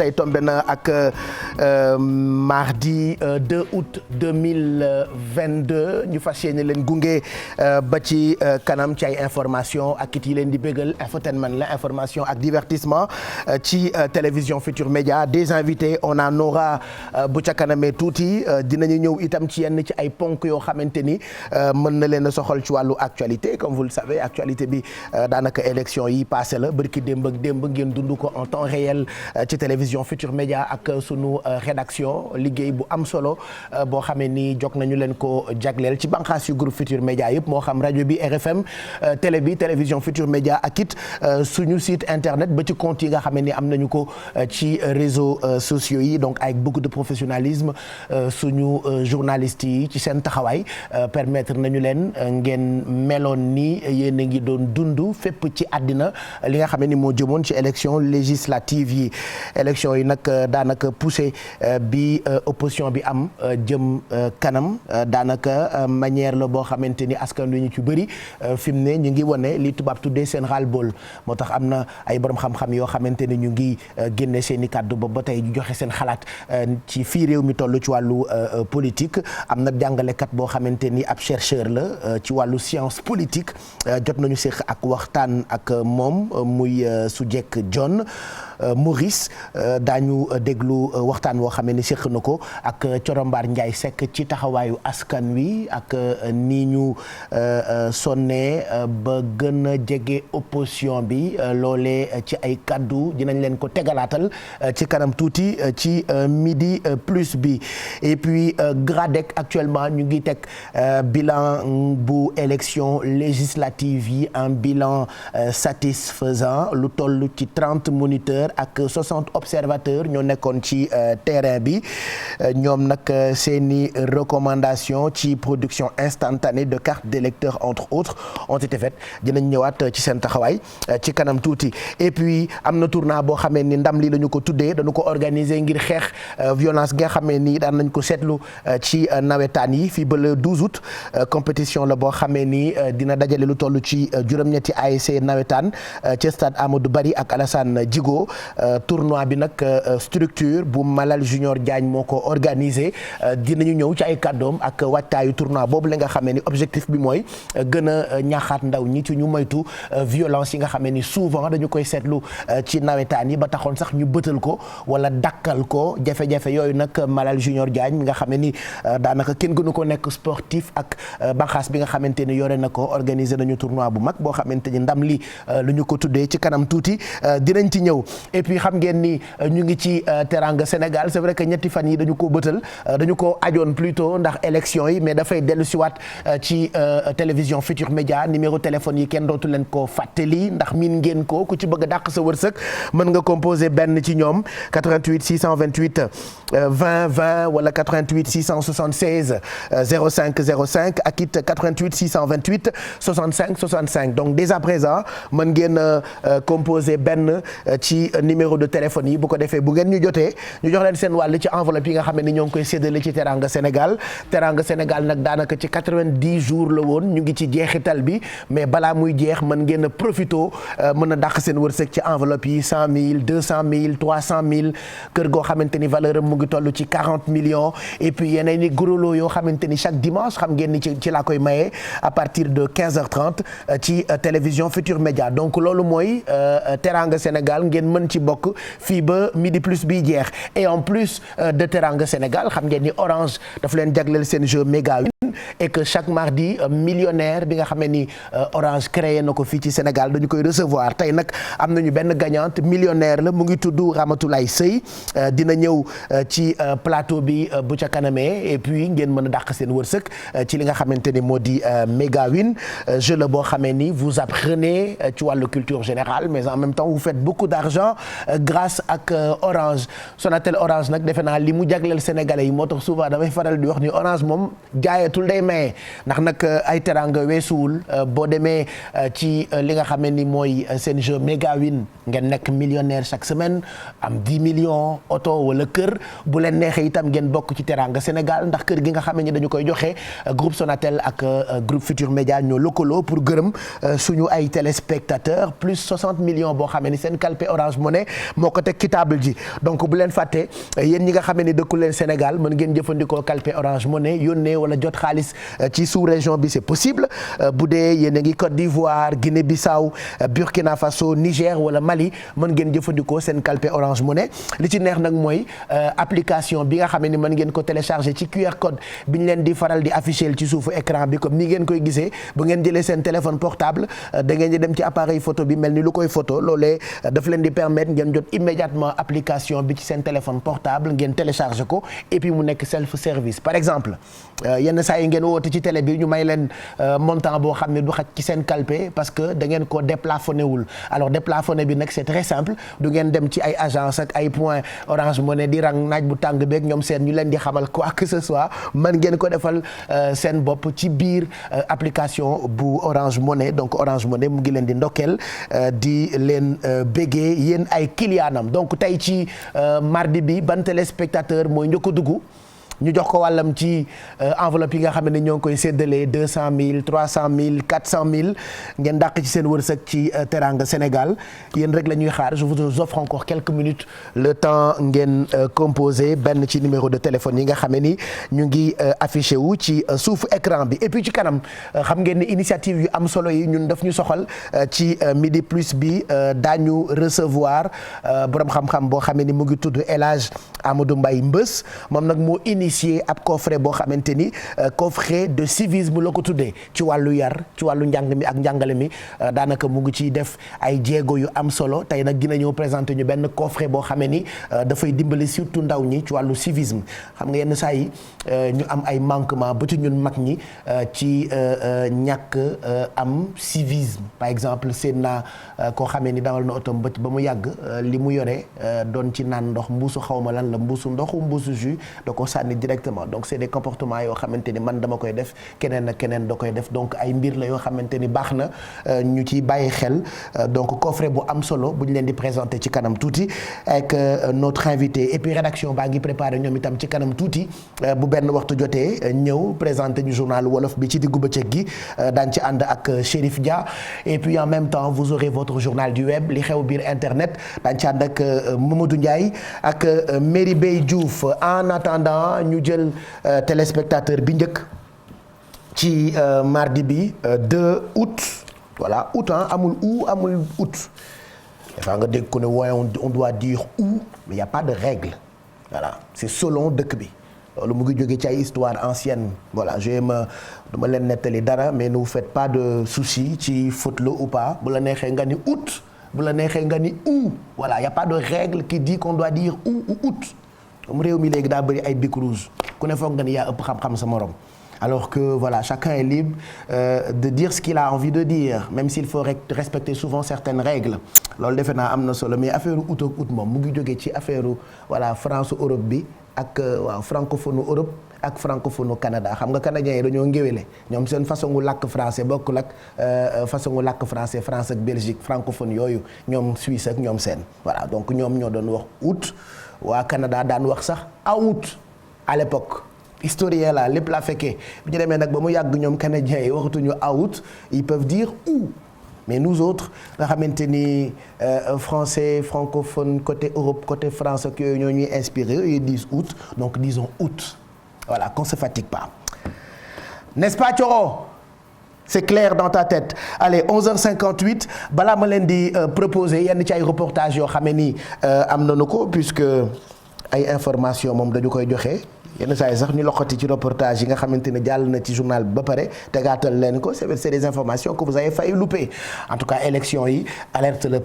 tey tombé na ak mardi 2 août 2022 ñu fas yéene leen gunge ba ci kanam ci ay information ak it yi leen di bégal infotainment la information ak divertissement ci télévision Futur Média des invités on en aura bu ca kanamee tuuti dinañu ñëw itam ci yenn ci ay ponk yoo xamante ni mën na leen a soxal ci wàllu actualité comme vous le savez actualité bi daanaka élection yi passé la bërki démb ak démb ngeen dund ko en temps réel ci télévision Futur Média ak sunu rédaction liggéey bu am solo boo xamee ni jog nañu leen ko jagleel ci bànqaas yu groupe Futur Média yëpp moo xam rajo bi RFM télé bi télévision Futur Média ak it suñu site internet ba ci compte yi nga xamee ni am nañu ko ci réseaux sociaux yi donc avec beaucoup de professionnalisme suñu journalistes yi ci seen taxawaay permettre nañu leen ngeen meloon ni yéen a ngi doon dund fépp ci àddina li nga xam ne ni moo jëmoon ci élection législative yi élection yi nag daanaka poussé bi opposition bi am jëm kanam daanaka manière la boo xamante ni askan wi ñu ci bëri fi mu ne ñu ngi wane li tubaab tuddee seen ras-le-bol moo tax am na ay borom xam-xam yoo xamante ni ñu ngi génne seen i kàddu ba tey ñu joxe seen xalaat ci fii réew mi toll ci wàllu politique am na jàngalekat boo xamante ni ab chercheur la ci wàllu science politique jot nañu séq ak waxtaan ak moom muy Soujek John Maurice daañu déglu waxtaan woo xamee ni séq na ko ak Corombaar Ndiaye Seck ci taxawaayu askan wi ak ni ñu sonnee ba gën a jege opposition bi loolee ci ay kaddu dinañ leen ko tegalaatal ci kanam tuuti ci midi plus bi et puis GRADEC actuellement ñu ngi teg bilan bu élection législative yi un bilan satisfaisant lu toll ci 30 moniteurs ak 60 observateurs ñoo nekkoon ci terrain bi ñoom nag seeni recommandation ci production instantanée de cartes d'électeurs entre autres ont été faites dinañ ñëwaat ci seen taxawaay ci kanam tuuti et puis am na tournoi boo xamee ni ndam li la ñu ko tuddee dañu ko organiser ngir xeex violence gi nga xamee ni daan nañ ko seetlu ci nawetaan yi fii ba le 12 août compétition la boo xamee ni dina dajale lu toll ci juróom-ñetti ASC nawetaan ci stade Amadou Barry ak Alassane Djigo tournoi bi nag structure bu Malal Junior Diagne moo ko organisé dinañu ñëw ci ay kàddoom ak wàccaayu tournoi boobu la nga xamee ni objectif bi mooy gën a ñaaxaat ndaw ñi ci ñu moytu violence yi nga xamee ni souvent dañu koy seetlu ci nawetaan yi ba taxoon sax ñu bëtal ko wala dakkal ko jafe-jafe yooyu nag Malal Junior Diagne mi nga xamee ni daanaka kenn gënu ko nekk sportif ak banxaas bi nga xamante ni yore na ko organisé nañu tournoi bu mag boo xamante ni ndam li lu ñu ko tuddee ci kanam tuuti dinañ ci ñëw et puis xam ngeen ni ñu ngi ci Teranga Sénégal c'est vrai que ñetti fan yi dañu ko bëtal dañu ko ajoon plutôt ndax élection yi mais dafay dellu siwaat ci télévision Futur Média numéro téléphone yi kenn dootu leen ko fàttali ndax miin ngeen ko ku ci bëgg a dàq sa wërsëg mën nga composer benn ci ñoom 88 628 20 20 wala 88 676 05 05 ak it 88 628 65 65 donc dès à présent mën ngeen composer benn ci numéro de téléphone yi bu ko defee bu ngeen ñu jotee ñu jox leen seen wàll ci enveloppe yi nga xam ne ñoo ngi koy séddale ci Teranga Sénégal Teranga Sénégal nag daanaka ci 90 jours la woon ñu ngi ci jeexital bi mais balaa muy jeex mën ngeen a profito mën a dàq seen wërsëg ci enveloppe yi 100 000 200 000 300 000 kër goo xamante ni valeur am mu ngi toll ci 40 millions et puis yeneen i gros lot yoo xamante ni chaque dimanche xam ngeen ni ci laa koy maye à partir de 15h30 ci télévision Futur Média donc loolu mooy Teranga Sénégal ngeen mën ci bokk fii ba midi plus bi jeex et en plus de Teranga Sénégal xam ngeen ni Orange daf leen jagleel seen jeu méga et que chaque mardi millionnaire bi nga xam ne ni Orange créé na ko fii ci Sénégal dañu koy recevoir tey nag am nañu benn gagnante millionnaire la mu ngi tudd Ramatoulaye Sey dina ñëw ci plateau bi bu ca kanamee et puis ngeen mën a dàq seen wërsëg ci li nga xamante ni moo di méga win jeu la boo xamee ni vous apprenez ci wàllu culture générale mais en même temps vous faites beaucoup d'argent grâce ak Orange Sonatel Orange nag defe naa li mu jagleel sénégalais yi moo tax souvent damay faral di wax ni Orange moom jaayatul matul day maye ndax nag ay teranga weesuwul boo demee ci li nga xam ne ni mooy seen jeu méga win ngeen nekk millionnaire chaque semaine am 10 millions oto wala kër bu leen neexee itam ngeen bokk ci teranga Sénégal ndax kër gi nga xam ne ni dañu koy joxe groupe Sonatel ak groupe Futur Média ñoo lëkkaloo pour gërëm suñu ay téléspectateurs plus 60 millions boo xam ne ni seen calpe Orange Money moo ko teg ci table ji donc bu leen fàtte yéen ñi nga xam ne ni dëkku leen Sénégal mën ngeen jëfandikoo calpe Orange Money yónnee wala jot xaalis ci sous région bi c'est possible bu dee yéen a ngi Côte d'Ivoire Guinée-Bissau Burkina Faso Niger wala Mali mën ngeen jëfandikoo seen calpe Orange Money li ci neex nag mooy application bi nga xam ne ni mën ngeen ko télécharger ci QR code bi ñu leen di faral di afficher ci suufu écran bi comme ni ngeen koy gisee bu ngeen jëlee seen téléphone portable da ngeen di dem ci appareil photo bi mel ni lu koy photo loolee daf leen di permettre ngeen jot immédiatement application bi ci seen téléphone portable ngeen télécharger ko et puis mu nekk self service par exemple yenn saa yi ngeen woote ci télé bi ñu may leen montant boo xam ne du xaj ci seen calpe parce que da ngeen ko déplafonné wul alors déplafonné bi nag c'est très simple du ngeen dem ci ay agence ak ay point Orange Money di rang naaj bu tàng beeg ñoom seen ñu leen di xamal quoi que ce soit man ngeen ko defal seen bopp ci biir application bu Orange Money donc Orange Money mu ngi leen di ndokkeel di leen béggee yéen ay clientam donc tey ci mardi bi ban téléspectateur mooy njëkk a dugg ñu jox ko wàllam ci enveloppe yi nga xam ne ñoo ngi koy séddalee 200000 300000 400000 ngeen dàq ci seen wërsëg ci Teranga Sénégal yéen rek la ñuy xaar je vous offre encore quelques minutes le temps ngeen composer benn ci numéro de téléphone yi nga xam ne ni ñu ngi affiché wu ci suufu écran bi et puis ci kanam xam ngeen ne initiative yu am solo yi ñun daf ñu soxal ci midi plus bi daañu recevoir borom xam-xam boo xam ne ni mu ngi tudd El Hadj Amadou Mbaye Mbës moom nag moo initié ab coffret boo xamante ni coffret de civisme la ko tuddee ci wàllu yar ci wàllu njàng mi ak njàngale mi daanaka mu ngi ciy def ay jéego yu am solo tey nag dina ñëw présenté ñu benn coffret boo xamee ni dafay dimbali surtout ndaw ñi ci wàllu civisme xam nga yenn saa yi ñu am ay manquement ba ci ñun mag ñi ci ñàkk am civisme par exemple seen naa koo xamee ni dawal na otom ba mu yàgg li mu yore doon ci naan ndox mbuusu xawma lan la mbuusu ndoxu mbuusu jus da ko sànni directement donc c'est des comportements yoo xamante ni man dama koy def keneen ak keneen da koy def donc ay mbir la yoo xamante ni baax na ñu ci bàyyi xel donc coffret bu am solo bu ñu leen di présenter ci kanam tuuti avec notre invité et puis rédaction baa ngi préparé ñoom itam ci kanam tuuti bu benn waxtu jotee ñëw présenter ñu journal wolof bi ci diggu bëccëg gi daañu ci ànd ak Chérif Dia et puis en même temps vous aurez votre journal du web li xew biir internet daañu ci ànd ak Mamadou Ndiaye ak Merry Bey Diouf en attendant ñu jël téléspectateur bi njëkk ci mardi bi 2 août voilà août amul amul août dafa nga dégg ko ne waaye on doit dire août mais y a pas de règle voilà c'est selon dëkk bi loolu mu ngi jógee ci ay histoire ancienne voilà duma leen nettali dara mais ne vous faites pas de soucis ci faute la ou pas bu la neexee nga ni août bu la neexee nga ni août voilà y a pas de règle qui dit qu'on doit dire août ou août comme réew mi léegi daa bëri ay bic rouge ku ne foog nga ni yaa ëpp xam-xam sa morom alors que voilà chacun est libre de dire ce qu'il a envie de dire même s'il faut respecter souvent certaines règles loolu defe naa am na solo mais affaire août ak août moom mu ngi jógee ci affaire voilà France Europe bi ak waaw francophone Europe ak francophone Canada xam nga canadiens yi dañoo ngéwéle ñoom seen façon gu làkk français bokkul ak façon gu làkk français France ak Belgique francophone yooyu ñoom Suisse ak ñoom seen voilà donc ñoom ñoo doon wax août waa Canada daan wax sax août à l'époque historien la lépp laa fekkee bu ñu demee nag ba mu yàgg ñoom canadiens yi waxatuñu août ils peuvent dire août mais nous autres nga xamante ni français francophone côté Europe côté France ak yooyu ñoo ñuy inspiré ils disent août donc disons août voilà qu'on se fatigue pas n'est-ce pas Thioro c'est clair dans ta tête allez 11h58 balaa ma leen di proposer yenn ci ay reportages yoo xam ne ni am nañu ko puisque ay information moom dañu koy joxe yenn saa yi sax ñu loxoti ci reportage yi nga xamante ne jàll na ci journal bi ba pare tegaatal leen ko c'est des informations que vous avez failli louper en tout cas élection yi alerte la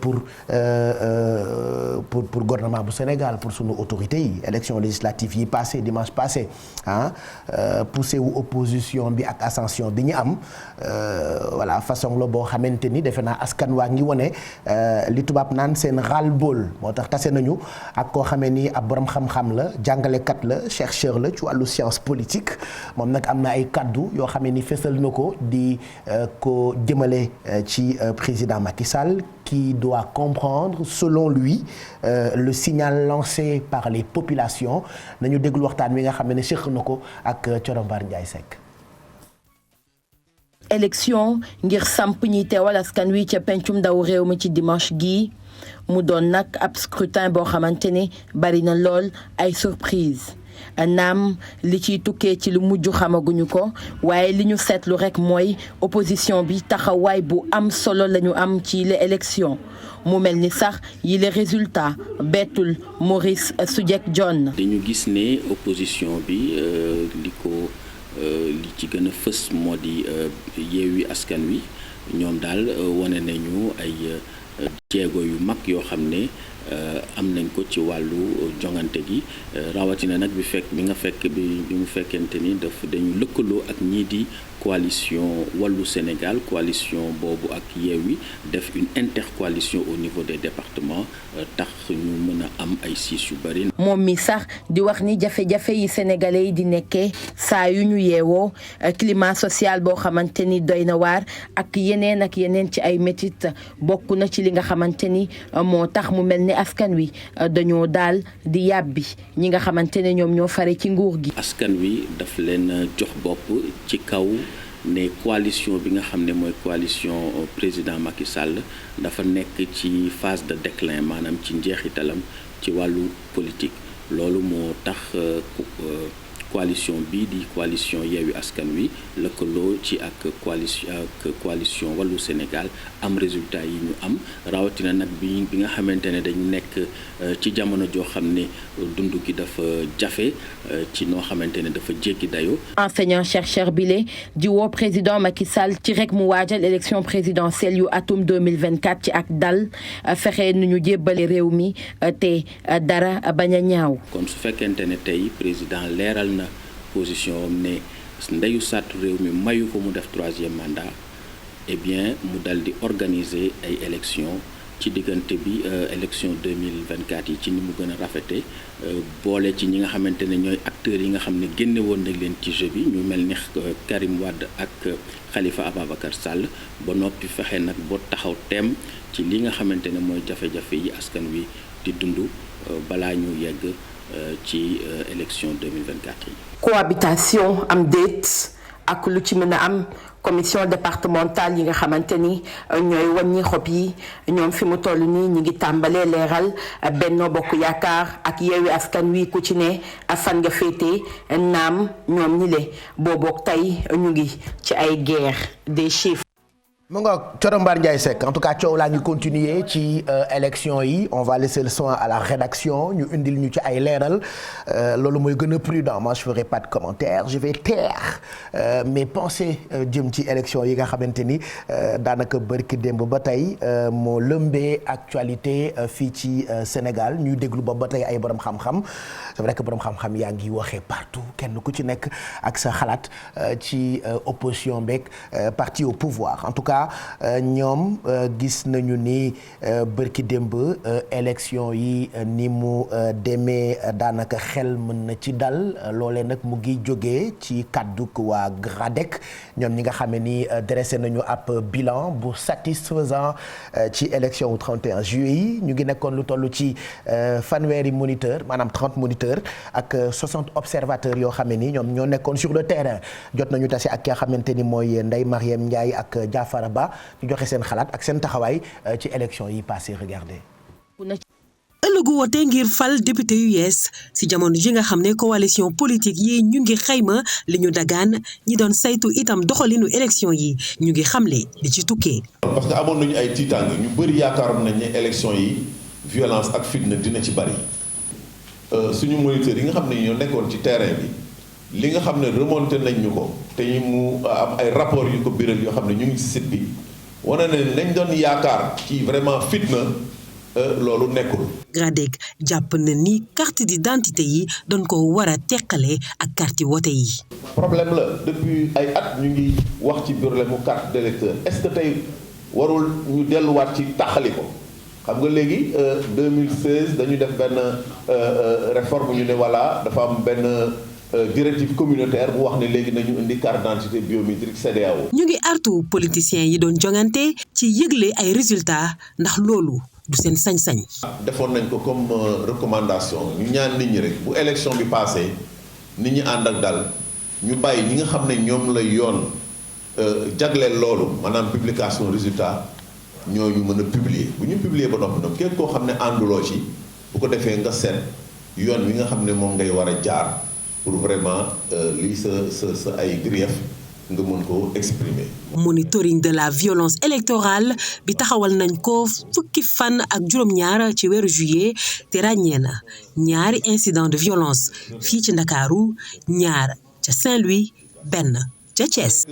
pour gouvernement bu Sénégal pour sunu autorités yi élection législative yi passé dimanche passé poussé wu opposition bi ak ascension bi ñu am voilà façon la boo xamante ni defe naa askan waa ngi wone li tubaab naan seen ras-le-bol moo tax tase nañu ak koo xamee ni ab borom xam-xam la jàngalekat la chercheur la la ci wàllu science politique moom nag am na ay kaddu yoo xam ne ni fésal na ko di ko jëmale ci président Macky Sall qui doit comprendre selon lui le signal lancé par les populations nañu déglu waxtaan wi nga xam ne séq na ko ak Thioro Mbar Ndiaye Seck. élection ngir samp ñi teewal askan wi ca pencum ndaw réew mi ci dimanche gi mu doon nag ab scrutin boo xamante ne bari na lool ay surprise naam li ciy tukkee ci lu mujj xamaguñu ko waaye li ñu seetlu rekk mooy opposition bi taxawaay bu am solo lañu am ci les élections mu mel ni sax yi les résultats bettul Maurice Soudieck Dione. dañu gis ne opposition bi li ci gën a fës moo di Yewwi Askan Wi ñoom daal wane nañu ay jéego yu mag yoo xam ne am nañ ko ci wàllu jongante gi rawatina nag bi mu fekkente ni dañu lëkkaloo ak ñii di coalition Wallu Sénégal coalition boobu ak Yewwi def une intercoalition au niveau des départements tax ñu mën a am ay siis yu bari. moom mi sax di wax ni jafe-jafe yi sénégalais yi di nekkee saa yu ñu yeewoo climat social boo xamante ni doy na waar ak yeneen ci ay métit bokk na ci li nga xamante ni moo tax mu mel ni askan wi dañoo daal di yàbbi ñi nga xamante ne ñoom ñoo fare ci nguur gi. askan wi daf leen jox bopp ci kaw ne coalition bi nga xam ne mooy coalition président Macky Sall dafa nekk ci phase de déclin maanaam ci njeexitalam ci wàllu politique loolu moo tax coalition bii di coalition Yewwi Askan Wi lëkkaloo ci ak coalition Wallu Sénégal am résultat yi ñu am rawatina nag bi nga xamante ne dañu nekk ci jamono joo xam ne dund gi dafa jafe ci noo xamante ne dafa jéggi dayoo. enseignant chercheur bile di woo président Macky Sall ci rek mu waajal élection présidentielle yu atum 2024 ci ak dal fexe nu ñu jébbale réew mi te dara bañ a ñaaw. kon su fekkente ne tey président leeral na position am ne ndeyu sàttu réew mi mayu ko mu def 3e mandat eh bien mu dal di organiser ay élections ci diggante bi élection 2024 yi ci ni mu gën a rafete boole ci ñi nga xamante ne ñooy acteurs yi nga xam ne génne woon nañ leen ci jeu bi ñu mel ni Karim Wade ak Khalifa Ababacar Sall ba noppi fexe nag boo taxaw teem ci li nga xamante ne mooy jafe-jafe yi askan wi di dund balaa ñu yegg ci élection 2024 yi. cohabitation am déet ak lu ci mën a am commission départementale yi nga xamante ni ñooy wàññi xob yi ñoom fi mu toll nii ñu ngi tàmbalee leeral Benno Bokk Yaakaar ak Yewwi Askan Wi ku ci ne fan nga féete naam ñoom ñi le boobook tey ñu ngi ci ay guerre des chiffres. mu ngoog Thioro Mbar Ndiaye Seck en tout cas coow laa ngi continuer ci élection yi on va laisser le soin à la rédaction ñu indil ñu ci ay leeral loolu mooy gën a prudent moi je ferai pas de commentaire je vais taire mes pensées jëm ci élection yi nga xamante ni daanaka bërki démb ba tey moo lëmbee actualité fii ci Sénégal ñuy déglu ba tey ay borom xam-xam c'est vrai que borom xam-xam yaa ngi waxee partout kenn ku ci nekk ak sa xalaat ci opposition beeg parti au pouvoir en tout cas ñoom gis nañu ni bërki démb élection yi ni mu demee daanaka xel mën na ci dal loolee nag mu ngi jógee ci kàddu waa GRADEC ñoom ñi nga xam ne ni dressé nañu ab bilan bu satisfaisant ci élection wu 31 juillet yi ñu ngi nekkoon lu toll ci fanweeri moniteur maanaam 30 moniteurs ak 60 observateurs yoo xam ne ni ñoom ñoo nekkoon sur le terrain jot nañu tase ak ki nga xamante ni mooy Ndeye Marième Ndiaye ak Diafara Ba ñu joxe seen xalaat ak seen taxawaay ci élection yi passé regardez. ëllëgu woote ngir fal député yu yees si jamono ji nga xam ne coalition politique yi ñu ngi xayma li ñu dagaan ñi doon saytu itam doxalinu élection yi ñu ngi xamle li ci tukkee. parce que amoon nañu ay tiitaange ñu bëri yaakaaroon nañ ne élection yi violence ak fitna dina ci bari suñu moniteurs yi nga xam ne ñoo nekkoon ci terrain bi li nga xam ne remonté nañ ñu ko te ñu mu am ay rapports yu ko biral yoo xam ne ñu ngi ci site bi wane na nañ doon yaakaar ci vraiment fitna loolu nekkul. GRADEC jàpp na ni carte d'identité yi doon ko war a teqale ak carte wote yi. problème la depuis ay at ñu ngi wax ci problème mu carte d'électeur est-ce que tey warul ñu delluwaat ci taxali ko xam nga léegi 2016 dañu def benn réforme ñu ne voilà dafa am benn directive communautaire bu wax ne léegi nañu indi carte d'identité biométrique CEDEAO. ñu ngi artu politiciens yi doon jongante ci yëgle ay résultats ndax loolu du seen sañ-sañ. defoon nañ ko comme recommandation ñu ñaan nit ñi rek bu élection bi passé nit ñi ànd ak dal ñu bàyyi ñi nga xam ne ñoom la yoon jagleel loolu maanaam publication résultat ñooñu mën a publier bu ñu publier ba noppi nag képp koo xam ne ànduloo ci bu ko defee nga seet yoon wi nga xam ne moom ngay war a jaar pour vraiment lii sa ay grief nga mën ko exprimer. monitoring de la violence électorale bi taxawal nañ ko fukki fan ak juróom-ñaar ci weeru juillet te ràññee na ñaari incident de violence fii ci Ndakaaru ñaar ca Saint-Louis benn ca Thiès.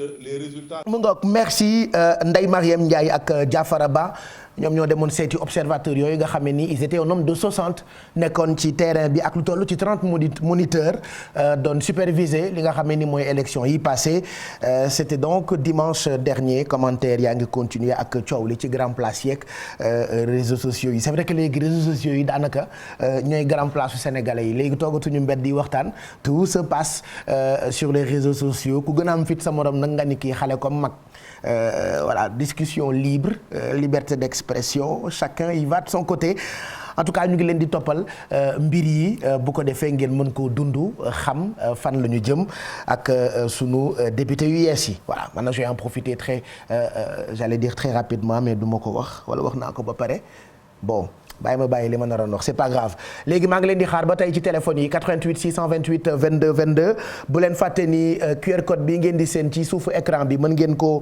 mu ngoog merci Ndeye Marième Ndiaye ak Diafara Ba ñoom ñoo demoon seeti observateurs yooyu nga xam ne ni ils étaient au nombre de 60 nekkoon ci terrain bi ak lu toll ci 30 moniteurs doon superviser li nga xam ne ni mooy élection yi passé c'était donc dimanche dernier commentaire yaa ngi continuer ak coow li ci grand place yeeg réseaux sociaux yi c'est vrai que léegi réseaux sociaux yi daanaka ñooy grand place su sénégalais yi léegi toogatuñu mbedd di waxtaan tout se passe sur les réseaux sociaux ku gën a am fit sa morom nag nga ni kii xale comme mag. Voilà, discussion libre, liberté d'expression, chacun y va de son côté. En tout cas ñu ngi leen di toppal mbir yi bu ko defee ngeen mën koo dund xam fan la ñu jëm ak sunu député yu yees yi voilà man na je vais en profiter j'allais dire très rapidement mais du ma ko wax wala wax naa ko ba pare bon bàyyi li ma naroon wax c'est pas grave léegi maa ngi leen di xaar ba tey ci téléphone yi 88 628 22 22 bu leen fàtte ni QR code bi ngeen di seen ci suufu écran bi mën ngeen ko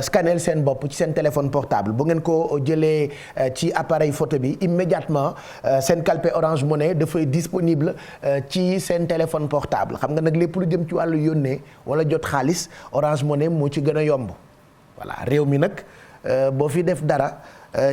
scanner seen bopp ci seen téléphone portable bu ngeen ko jëlee ci appareil photo bi immédiatement seen calpe Orange Money dafay disponible ci seen téléphone portable xam nga nag lépp lu jëm ci wàllu yónnee wala jot xaalis Orange Money moo ci gën a yomb voilà réew mi nag boo fi def dara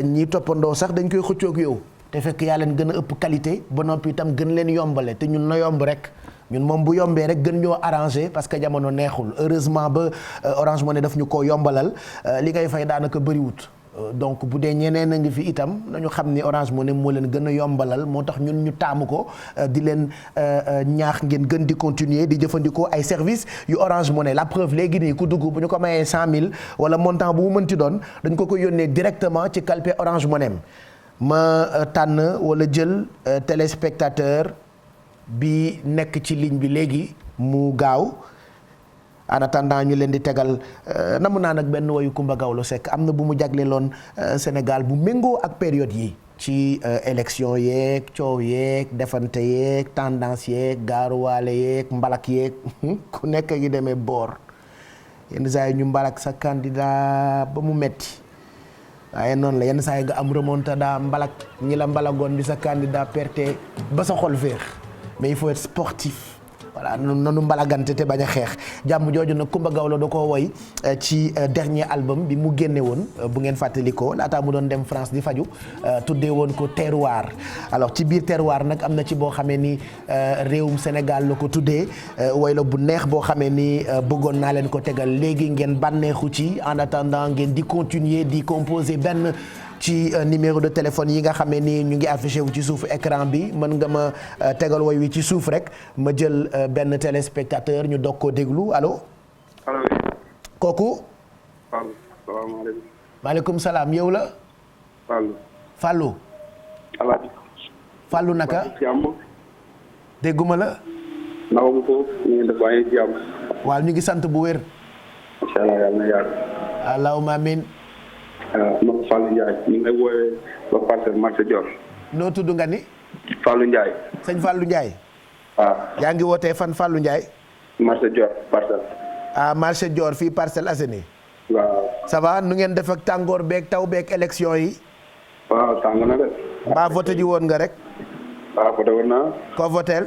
ñi toppandoo sax dañ koy xëccoog yow te fekk yaa leen gën a ëpp qualité ba noppi itam gën leen yombale te ñun na yomb rek ñun moom bu yombee rek gën ñoo arrangé parce que jamono neexul heureusement ba Orange Money daf ñu ko yombalal li ngay fay daanaka bëriwut donc bu dee ñeneen a ngi fi itam nañu xam ni Orange Money moo leen gën a yombalal moo tax ñun ñu taamu ko di leen ñaax ngeen gën di continuer di jëfandikoo ay services yu Orange Money la preuve léegi nii ku dugg bu ñu ko mayee 100000 wala montant bu mu mënti doon dañ ko yónnee directement ci calpe Orange Money ma tànn wala jël téléspectateur bi nekk ci ligne bi léegi mu gaaw. En attendant ñu leen di tegal namu naa nag benn woyu Kumba Gawlo Seck am na bu mu jagleeloon Sénégal bu méngoo ak période yi ci élection yeeg coow yeeg defante yeeg tendance yeeg gaaruwaale yeeg mbalak yeeg ku nekk gi demee boor yenn saa yi ñu mbalak sa candidat ba mu metti waaye noonu la yenn saa yi nga am remontada mbalak ñi la mbalagoon bi sa candidat perte ba sa xol féex mais il faut être sportif. voilà nanu mbalagante te bañ a xeex jàmm jooju nag Kumba Gawlo da ko woy ci dernier album bi mu génne woon bu ngeen fàttalikoo laataa mu doon dem France di faju tuddee woon ko terroir alors ci biir terroir nag am na ci boo xamee ni réewum Sénégal la ko tuddee woy la bu neex boo xamee ni bëggoon naa leen ko tegal léegi ngeen bànneexu ci en attendant ngeen di continuer di composer benn ci numéro de téléphone yi nga xamee ni ñu ngi affiché wu ci suufu écran bi mën nga ma tegal woy wi ci suuf rek ma jël benn téléspectateur ñu doog koo déglu allo. allo. kooku. Fallou salaamaaleykum. maaleykum salaam yow la. Fallou. Fallou. Alaaji. Fallou naka. jàmm. dégguma la. naka mu ko ñu ngi def waaye jàmm. waaw ñu ngi sant bu wér. incha allah yàlla na yàgg. allahumma amiin. man Fallou Ndiaye ñu ngi lay woowee ba Parcelles marché Dior. noo tudd nga ni. Fallou Ndiaye. sëñ Fallou Ndiaye. waaw. yaa ngi wootee fan Fallou Ndiaye. marché Dior Parcelles. ah marché Dior fii Parcelles Assainies. waaw. ça va nu ngeen def ak tàngoor beeg taw beeg élection yi. waaw tàng na de. mbaa voté ji woon nga rek. waaw voté woon naa. ko voteel.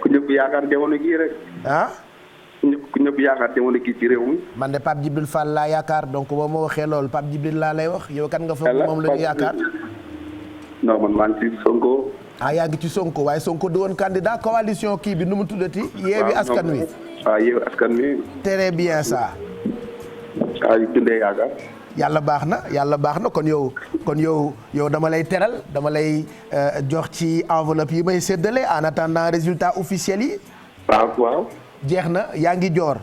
ku ñëpp yaakaar jamono gii rek. ku ñëpp yaakaar jamono gii ci réew mi. man de Pape Djibril Fall laa yaakaar donc boo ma waxee loolu Pape Djibril laa lay wax yow kan nga foog moom la ñu yaakaar. non man maa ngi ci Sonko. yaa ngi ci Sonko waaye Sonko du woon candidat coalition kii bi nu mu tuddati. Yewwi Askan Wi. waaw Yewwi Askan Wi. très bien ça. yu dundee yaakaar. yàlla baax na kon yow dama lay teral dama lay jox ci enveloppe yi may séddale en attendant résultat officiel yi. waaw. jeex na yaa ngi joor.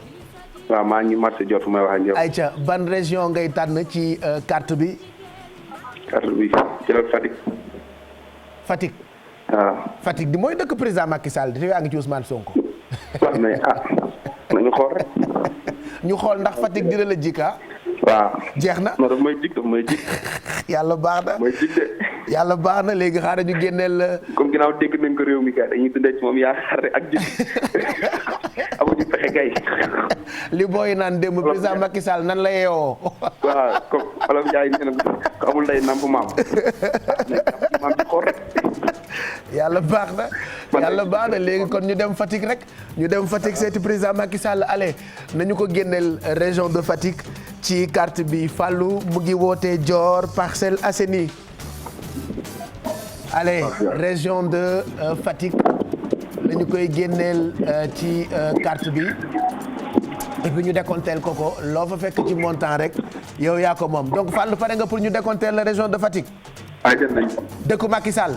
waaw maa ngi marché jot fu may wax ak yow. ayca ban région ngay tànn ci carte bi. carte bi jëlal Fatick. Fatick. waaw. Fatick di mooy dëkk président Macky Sall di yaa ngi ci Ousmane Sonko. wax mais nañu xool rek. ñu xool ndax Fatick dina la jikka. waaw. jeex na non daf may jik. yàlla baax na. mooy jik de. yàlla baax na léegi xaaral ñu génneel. comme ginnaaw dégg nañ ko réew mi kay dañuy dundee ci moom yaakaar rek ak jik amuñu pexe kay. li booy naan démb président Macky Sall nan la yeewoo. waaw comme Olof Ndiaye nee na ko amul day namp maam. maam ci xool rek. yàlla baax na léegi kon ñu dem Fatick rek ñu dem Fatick seeti président Macky Sall allez nañu ko génneel région de Fatick ci carte bi Fallou mu ngi wootee Dior Parcelles Assainies allez région de Fatick lañu koy génneel ci carte bi et puis ñu décompteel ko loo fa fekk ci montant rek yow yaa ko moom donc Fallou pare nga pour ñu décompteel la région de Fatick. jël nañ ko. dëkku Macky Sall.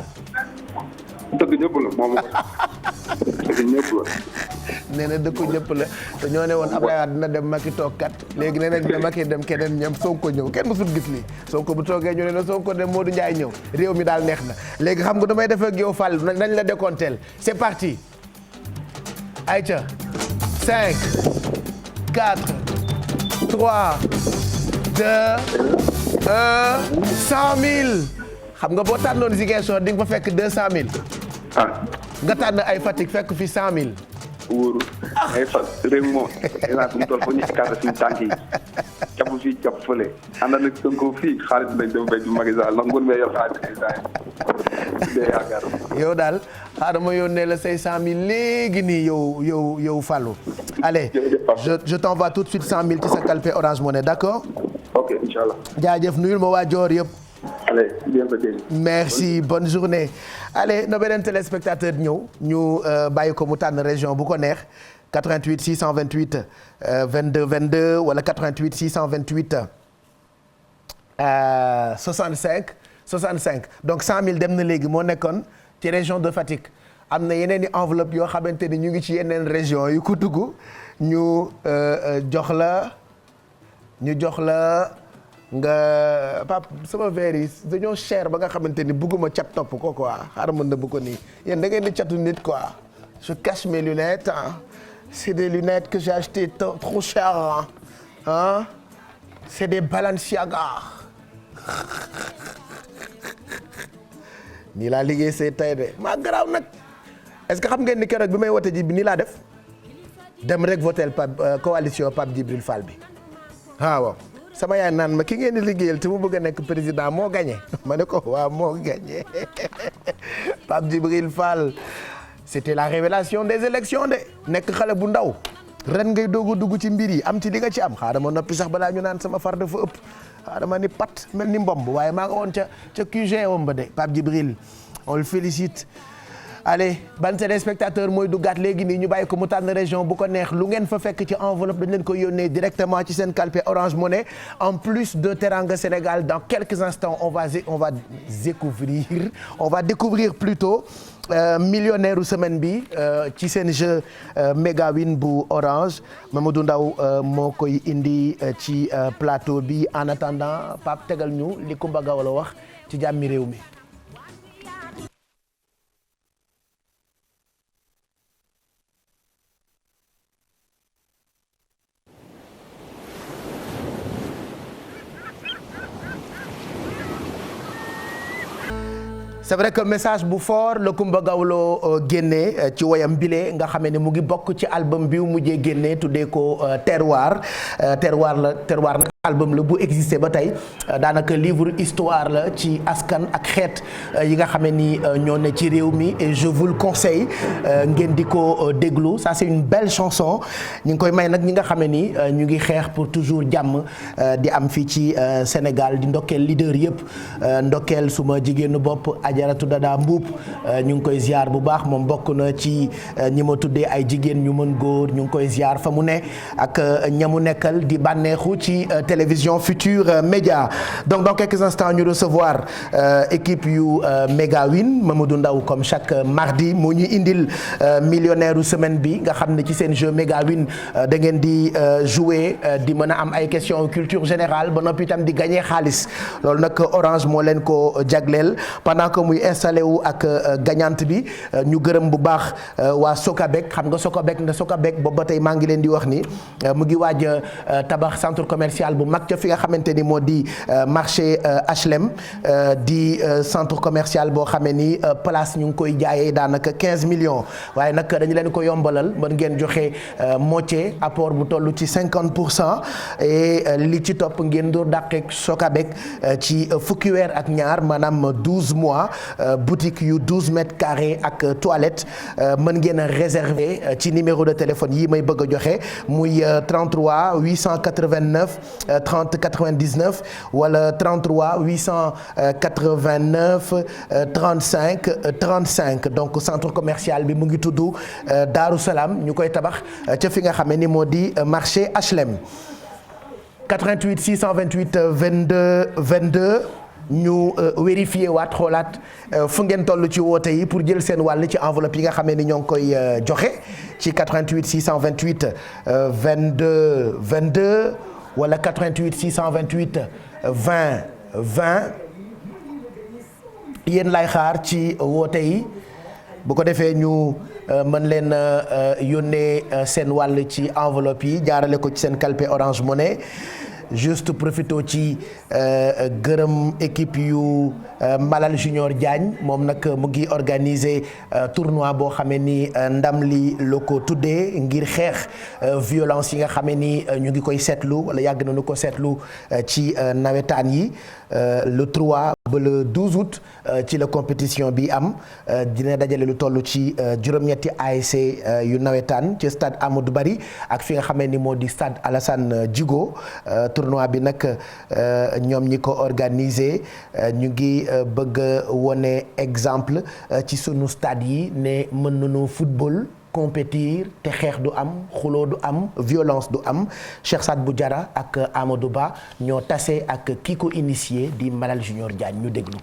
dëkk ñëpp la moom dëkk ñëpp la. nee na dëkku ñëpp la te ñoo ne woon Abdoulaye Wade dina dem Macky toog kat léegi nee nañ dina Macky dem keneen ñam Sonko ñëw kenn mësul gis lii Sonko bu toogee ñu ne la Sonko dem Modou Ndiaye ñëw réew mi daal neex na léegi xam nga damay def ak yow Fall nañ la décompteel c'est parti. Aïcha 5 4 3 2 1 100 000 xam nga boo tànnoon Ziguinchor di nga fa fekk 200 000. nga tànn ay Fatick fekk fi 100 000. wóoru ay fan réew mi moom instant bi mu toll foo ñu écarté suñu tànk yi jàpp fii jàpp fële ànd nag Sonko fii xaalis lañ dem béy ci Macky Sall ndax ngoon bee yor xaalis instant yi yaakaar yow daal xaaral ma yónnee la say 100 000 léegi nii yow Fallou. allez je t'envoie tout de suite 100 000 ci sa calpe Orange Money d'accord. ok inchallah. jaajëf nuyul ma waa Dior yëpp. allez bien fait. merci bonne journée. allez na beneen téléspectateur ñëw ñu bàyyi ko mu tànn région bu ko neex 88 628 22 22 wala 88 628 65 donc 100 000 dem na léegi moo nekkoon ci région de Fatick am na yeneen i enveloppe yoo xamante ni ñu ngi ci yeneen région yu ku dugg ñu jox la nga pap sama verre yi dañoo cher ba nga xamante ni bugguma cat topp ko quoi xaaral ma nëbb ko nii yéen da ngeen di catu nit quoi je cache mes lunettes hein. C'est des lunettes que j'ai achetées trop cher hein. C'est des Balenciaga nii laa liggéey see tey de maa garaaw nag est-ce que xam ngeen ni keroog bi may wote ji bi nii laa def dem rek votel coalition Pape Djibril Fall bi waaw sama yaay naan ma ki ngeen di liggéeyal te mu bëgg a nekk président moo gagné ma ne ko waaw moo gagné Pape Djibril Fall c'était la révélation des élections de nekk xale bu ndaw ren ngay doog a dugg ci mbir yi am ci li nga ci am xaaral ma noppi sax balaa ñu naan sama far dafa ëpp xaaral ma ni pat mel ni mbomb waaye maa nga woon ca QG wam ba de Pape Djibril on le félicite. allez ban téléspectateur mooy duggaat léegi nii ñu bàyyi ko mu tànn région bu ko neex lu ngeen fa fekk ci enveloppe dañ leen ko yónnee directement ci seen calpe Orange Money en plus de Teranga Sénégal dans quelques instants on va découvrir plutôt millionnaire u semaine bi ci seen jeu méga win bu Orange Mamadou Ndaw moo koy indi ci plateau bi en attendant Pape tegal ñu li Kumba Gawlo wax ci jàmmi réew mi. c'est vrai que message bu fort la Kumba Gawlo génnee ci woyam bile nga xamee ne mu ngi bokk ci album bi mujjee génnee tuddee ko terroir nag album la bu existé ba tey daanaka livre histoire la ci askan ak xeet yi nga xamee ni ñoo ne ci réew mi et je vous le conseille ngeen di ko déglu ça c'est une belle chanson ñu ngi koy may nag ñi nga xamee ni ñu ngi xeex pour toujours jàmm di am fii ci Sénégal di ndokkeel leader yëpp ndokkeel suma jigéenu bopp Ajaratu Dada Mbuub ñu ngi koy ziar bu baax moom bokk na ci ñi ma tuddee ay jigéen ñu mën góor ñu ngi koy ziar fa mu ne ak ñamu nekkal di bànneexu ci télévision Futur Média. Donc dans quelques instants ñu recevoir équipe yu Mega Win Mamadou Ndaw comme chaque mardi mu ñu indil millionnaire u semaine bi nga xam ne ci seen jeu Mega Win da ngeen di jouer di mën a am ay questions culture générale ba noppi itam di gagner xaalis loolu nag Orange moo leen ko jagleel pendant que muy installé wu ak gagnante bi ñu gërëm bu baax waa Sokabek xam nga Sokabek boobu ba tey maa ngi leen di wax ni mu ngi waaj tabax centre commercial bu mag ca fi nga xamante ni moo di marché HLM di centre commercial boo xamee ni place ñu ngi koy jaayee daanaka 15 millions waaye nag dañu leen ko yombalal mën ngeen joxe moitié apport bu toll ci 50% et li ci topp ngeen door dàqeek Sokabek ci fukki weer ak ñaar maanaam 12 mois boutique yu 12 mètres carrés ak toilette mën ngeen a réserver ci numéro de téléphone yi may bëgg a joxe muy 33 889 30 99 wala 33 889 35 35 donc centre commercial bi mu ngi tudd Daaru Salaam ñu koy tabax ca fi nga xamee ni moo di marché HLM 88 628 22 22 ñu vérifier waat xoolaat fu ngeen toll ci woote yi pour jël seen wàll ci enveloppe yi nga xamee ni ñoo ngi koy joxe ci 88 628 22 22 wala 88 628 20 20 yéen lay xaar ci woote yi bu ko defee ñu mën leen yónnee seen wàll ci enveloppe yi jaarale ko ci seen calpe Orange Money. Juste profito ci gërëm équipe yu Malal Junior Diagne moom nag mu ngi organiser tournoi boo xamee ni ndam li la ko tuddee ngir xeex violence yi nga xamee ni ñu ngi koy seetlu wala yàgg nañu ko seetlu ci nawetaan yi le 3 ba le 12 août ci la compétition bi am dina dajale lu toll ci juróom-ñetti ASC yu nawetaan ci stade Amadou Barry ak fi nga xamee ni moo di stade Alassane Djigo tournoi bi nag ñoom ñi ko organisé ñu ngi bëgg a wone exemple ci sunu stade yi ne mën nañu football compétir te xeex du am xuloo du am violence du am Cheikh Sadbou Diarra ak Amadou Ba ñoo tase ak ki ko initié di Malal Junior Diagne ñu déglu.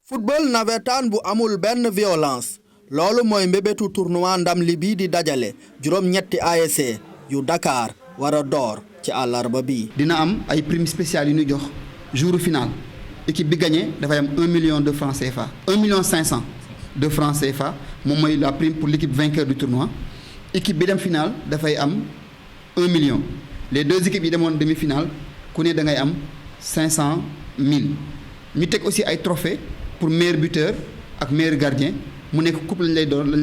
football nawetaan bu amul benn violence loolu mooy mbébétu tournoi ndam li bii di dajale juróom-ñetti ASC yu Dakar war a door ci àllarba bi. dina am ay primes spéciales yu ñu jox jour final équipe bi gagné dafay am 1 million de francs CFA 1 million 500 de francs CFA moom mooy la prime pour l'équipe vainqueur du tournoi équipe bi dem final dafay am 1 million les deux équipes yi demoon demi-finale ku ne da ngay am 500 000 ñu teg aussi ay trophées pour meilleur buteur ak meilleur gardien mu nekk coupe lañ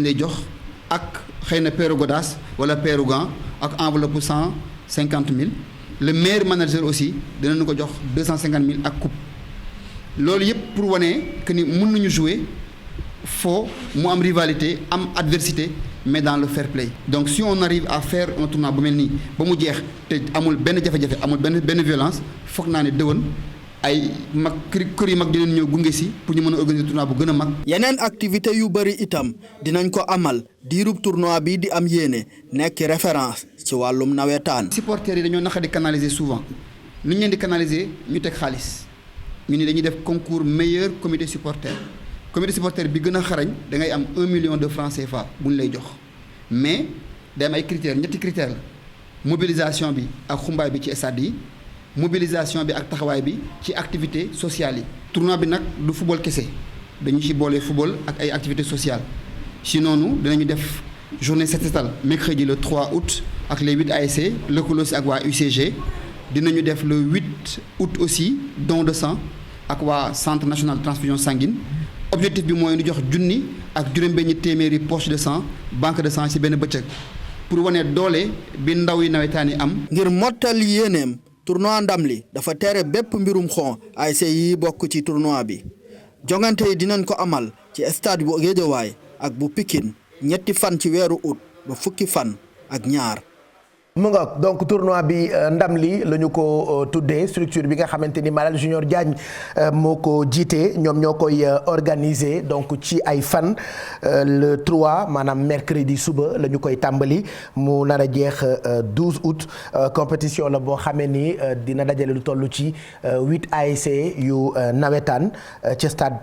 lay jox ak xëy na paire godaas wala paire gant ak enveloppe 150 000 le meilleur manager aussi dinañu ko jox 250 000 ak coupe loolu yëpp pour wane que ni mën nañu jouer foo mu am rivalité am adversité mais dans le fair play donc si on arrive à faire un tournoi bu mel nii ba mu jeex te amul benn jafe-jafe amul benn violence foog naa ne dëwën ay mag kër yu mag dinañ ñëw gunge si pour ñu mën a organiser tournoi bu gën a mag. yeneen activité yu bëri itam dinañ ko amal diirub tournoi bi di am yéene nekk référence ci wàllum nawetaan. supporters yi dañoo naqari canaliser souvent nu ñu leen di canaliser ñu teg xaalis ñu ni dañuy def concours meilleur comité supporter bi gën a xarañ da ngay am 1 million de francs CFA bu ñu lay jox mais day am ay critères ñetti critères la mobilisation bi ak xumbaay bi ci stade yi. mobilisation bi ak taxawaay bi ci activité sociales yi. tournoi bi nag du football kese dañu ci boole football ak ay activités sociales si noonu dinañu def journée set setal mercredi le 3 août ak les 8 ASC lëkkaloo si ak waa UCG dinañu def le 8 août aussi don de sang ak waa centre national de transfusion sanguine objectif bi mooy ñu jox junni ak juróom-benni téeméeri poche de sang banque de sang ci benn bëccëg pour wane doole bi ndaw yi nawetaan yi am. ngir mottali yéeneem. tournoi ndam li dafa tere bépp mbirum xon ASC yi bokk ci tournoi bi jongante yi dinañ ko amal ci stade bu Guédiawaye ak bu Pikine ñetti fan ci weeru août ba fukki fan ak ñaar mu ngoog donc tournoi bi ndam li la ñu ko tuddee structure bi nga xamante ni Malal Junior Diagne moo ko jiite ñoom ñoo koy organiser donc ci ay fan le 3 maanaam mercredi suba la ñu koy tàmbali mu nar a jeex 12 août compétition la boo xamee ni dina dajale lu toll ci 8 ASC yu nawetaan ci stade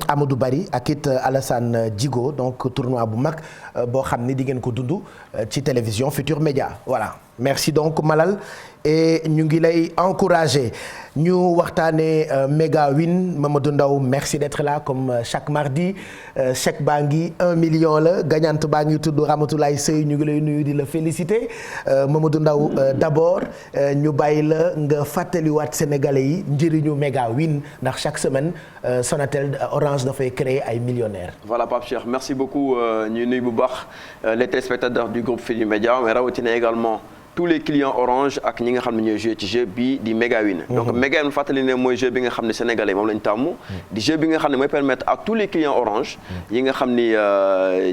Amadou Barry ak it Alassane Djigo donc tournoi bu mag boo xam ni di ngeen ko dund ci télévision Futur Média voilà. Merci donc Malal et ñu ngi lay encourager ñu waxtaanee méga win Mamadou Ndaw merci d'être là comme chaque mardi chèque baa ngi 1 million la gagnante baa ngi tudd Ramatoulaye Seye ñu ngi lay nuyu di la féliciter Mamadou Ndaw d'abord ñu bàyyi la nga fàttaliwaat sénégalais yi njëriñu méga win ndax chaque semaine Sonatel Orange dafay créer ay millionnaires. Voilà Pape Cheikh merci beaucoup ñu nuyu bu baax les téléspectateurs du groupe Futurs Médias mais rawatina également. tous les clients Orange ak ñi nga xam ne ñooy joué ci jeu bi di Megawin donc Megawin fàttali ne mooy jeu bi nga xam ne sénégalais moom lañu tàmm di jeu bi nga xam ne mooy permettre à tous les clients Orange yi nga xam ni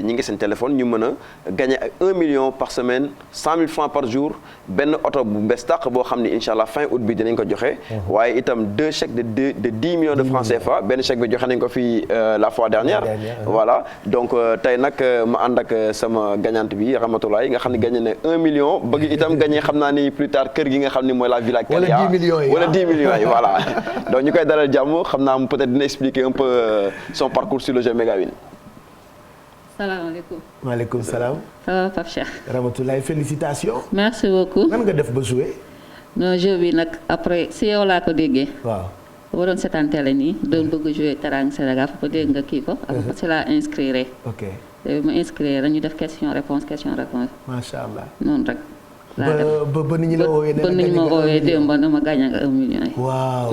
ñi ngi seen téléphone ñu mën a gagner ak 1 million par semaine 100 000 francs par jour benn oto bu bees tàq boo xam ni incha allah fin août bi dinañ ko joxe waaye itam 2 chèques de 10 millions de francs CFA benn chèque bi joxe nañ ko fii la fois dernière voilà donc tey nag ma ànd ak sama gagnante bi Ramatoulaye nga xam ne gagné na 1 million bëgg itam gagné xam naa ni plus tard kër gi nga xam ni mooy la Villa Calia wala 10 millions yi voilà donc ñu koy dalal jàmm xam naa peut-être dina expliquer un peu son parcours sur le jeu Megawin. salaamaaleykum. maaleykum salaam. ça va Pape Cheikh. Ramatoulaye félicitations. merci beaucoup. nan nga def ba jouer. non jeu bi nag après si yow laa ko déggee. waaw. ba doon seetaan télé nii doon bëgg jouer Teranga Sénégal fa dégg nga kii ko. après si laa inscrire. ok ma inscrire ñu def question réponse. macha allah noonu rek. ba ni ñu la woowee ba ni ñu ma woowee démb na ma gagné nga 1 million yi. waaw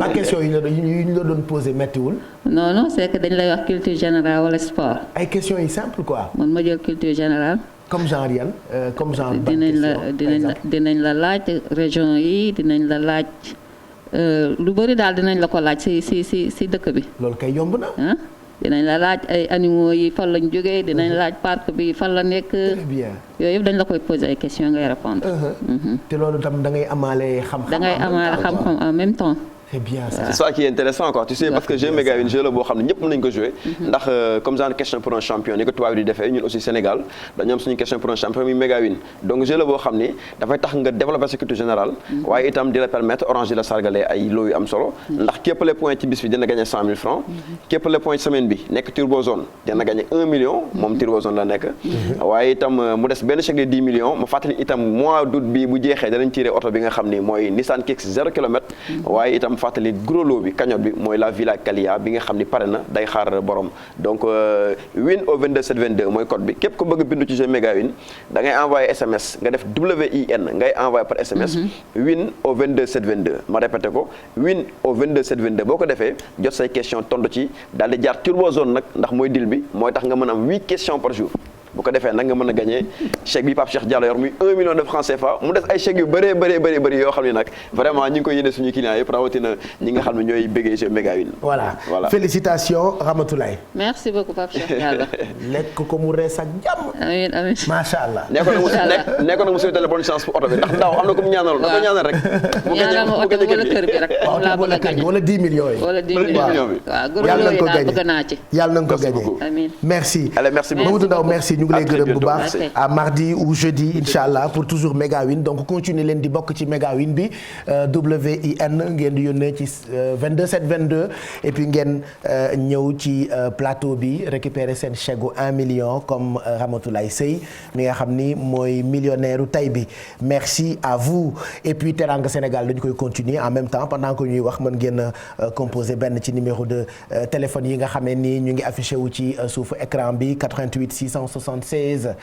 ba question yi ñu la doon posé méttiwul. non non c'est que dañ lay wax culture générale wala sport. ay questions yi simple quoi. man ma jël culture générale. comme genre yan comme genre. dinañ la laaj région yi dinañ la laaj lu bëri daal dinañ la ko laaj si dëkk bi. loolu kay yomb na. dinañ la laaj ay animaux yi fan lañ jógee dinañ laaj parc bi fan la nekk. très bien yooyu yëpp dañ la koy poser ay questions ngay répondre. te loolu tam da ngay amaale xam-xam. da ngay amaale xam-xam en même temps. c'est bien ça. c'est ça qui est intéressant quoi tu sais parce que jeu Megawin jeu la boo xam ne ñëpp mën nañu ko jouer ndax comme genre question pour un champion ni ko tubaab di defee ñun aussi Sénégal dañu am suñu question pour un champion muy Megawin donc jeu la boo xam ni dafay tax nga développer sa culture générale waaye itam di la permettre Orange di la sargalee ay loo yu am solo ndax képp les points ci bis bi dina gagner 100 000 francs képp les points ci semaine bi nekk Turbo Zone dina gagner 1 million moom Turbo Zone la nekk waaye itam mu des benn chèque de 10 millions ma fàttali itam mois d'août bi bu jeexee danañ tiré oto bi nga xam ni mooy Nissan Kicks 0 kilomètre waaye itam fàttali gros lot bi cagnotte bi mooy la Villa Calia bi nga xam ni pare na day xaar borom donc win au 22 722 mooy code bi képp ko bëgg bindu ci jeu Megawin da ngay envoyé SMS nga def WIN ngay envoyé par SMS win au 22 722 ma répété ko win au 22 722 boo ko defee jot say question tontu ci daal di jaar Turbo Zone nag ndax mooy deal bi mooy tax nga mën am 8 questions par jour bu ko defee nag nga mën a gagné chèque bi Pape Cheikh Diallo yor muy 1 million de francs CFA mu des ay chèques yu bëree yoo xam ne nag vraiment ñu ngi koy yéene suñu clients yëpp rawatina ñi nga xam ne ñooy bëggee jeu Megawin. voilà félicitations Ramatoulaye. merci beaucoup Pape Cheikh Diallo. lekk ko mu rees ak jàmm. amiin amiin macha allah. nekkoon na mu souhaité la bonne chance pour oto bi ndax daaw am na ko mu ñaanal. waaw da ko ñaanal rek. ñaanal ma oto wala kër bi rek. wala kër gi wala 10 millions yi. wala 10 millions bi waaw yàlla na ko gagné bëgg naa ci. yàlla na ko gagné. amiin merci. allez merci beaucoup Mamadou Ndaw merci ñu ngi lay gërëm bu baax. Merci. à mardi ou jeudi incha allah pour toujours Megawin donc continuer leen di bokk ci Megawin bi WIN ngeen di yónnee ci 22 722 et puis ngeen ñëw ci plateau bi récupérer seen chèque gu 1 million comme Ramatoulaye Seye mi nga xam ni mooy millionnaire u tay bi merci à vous et puis Teranga Sénégal dañu koy continuer en même temps pendant que ñuy wax mën ngeen composer benn ci numéro de téléphone yi nga xamee ni ñu ngi affiché wu ci suufu écran bi 88 676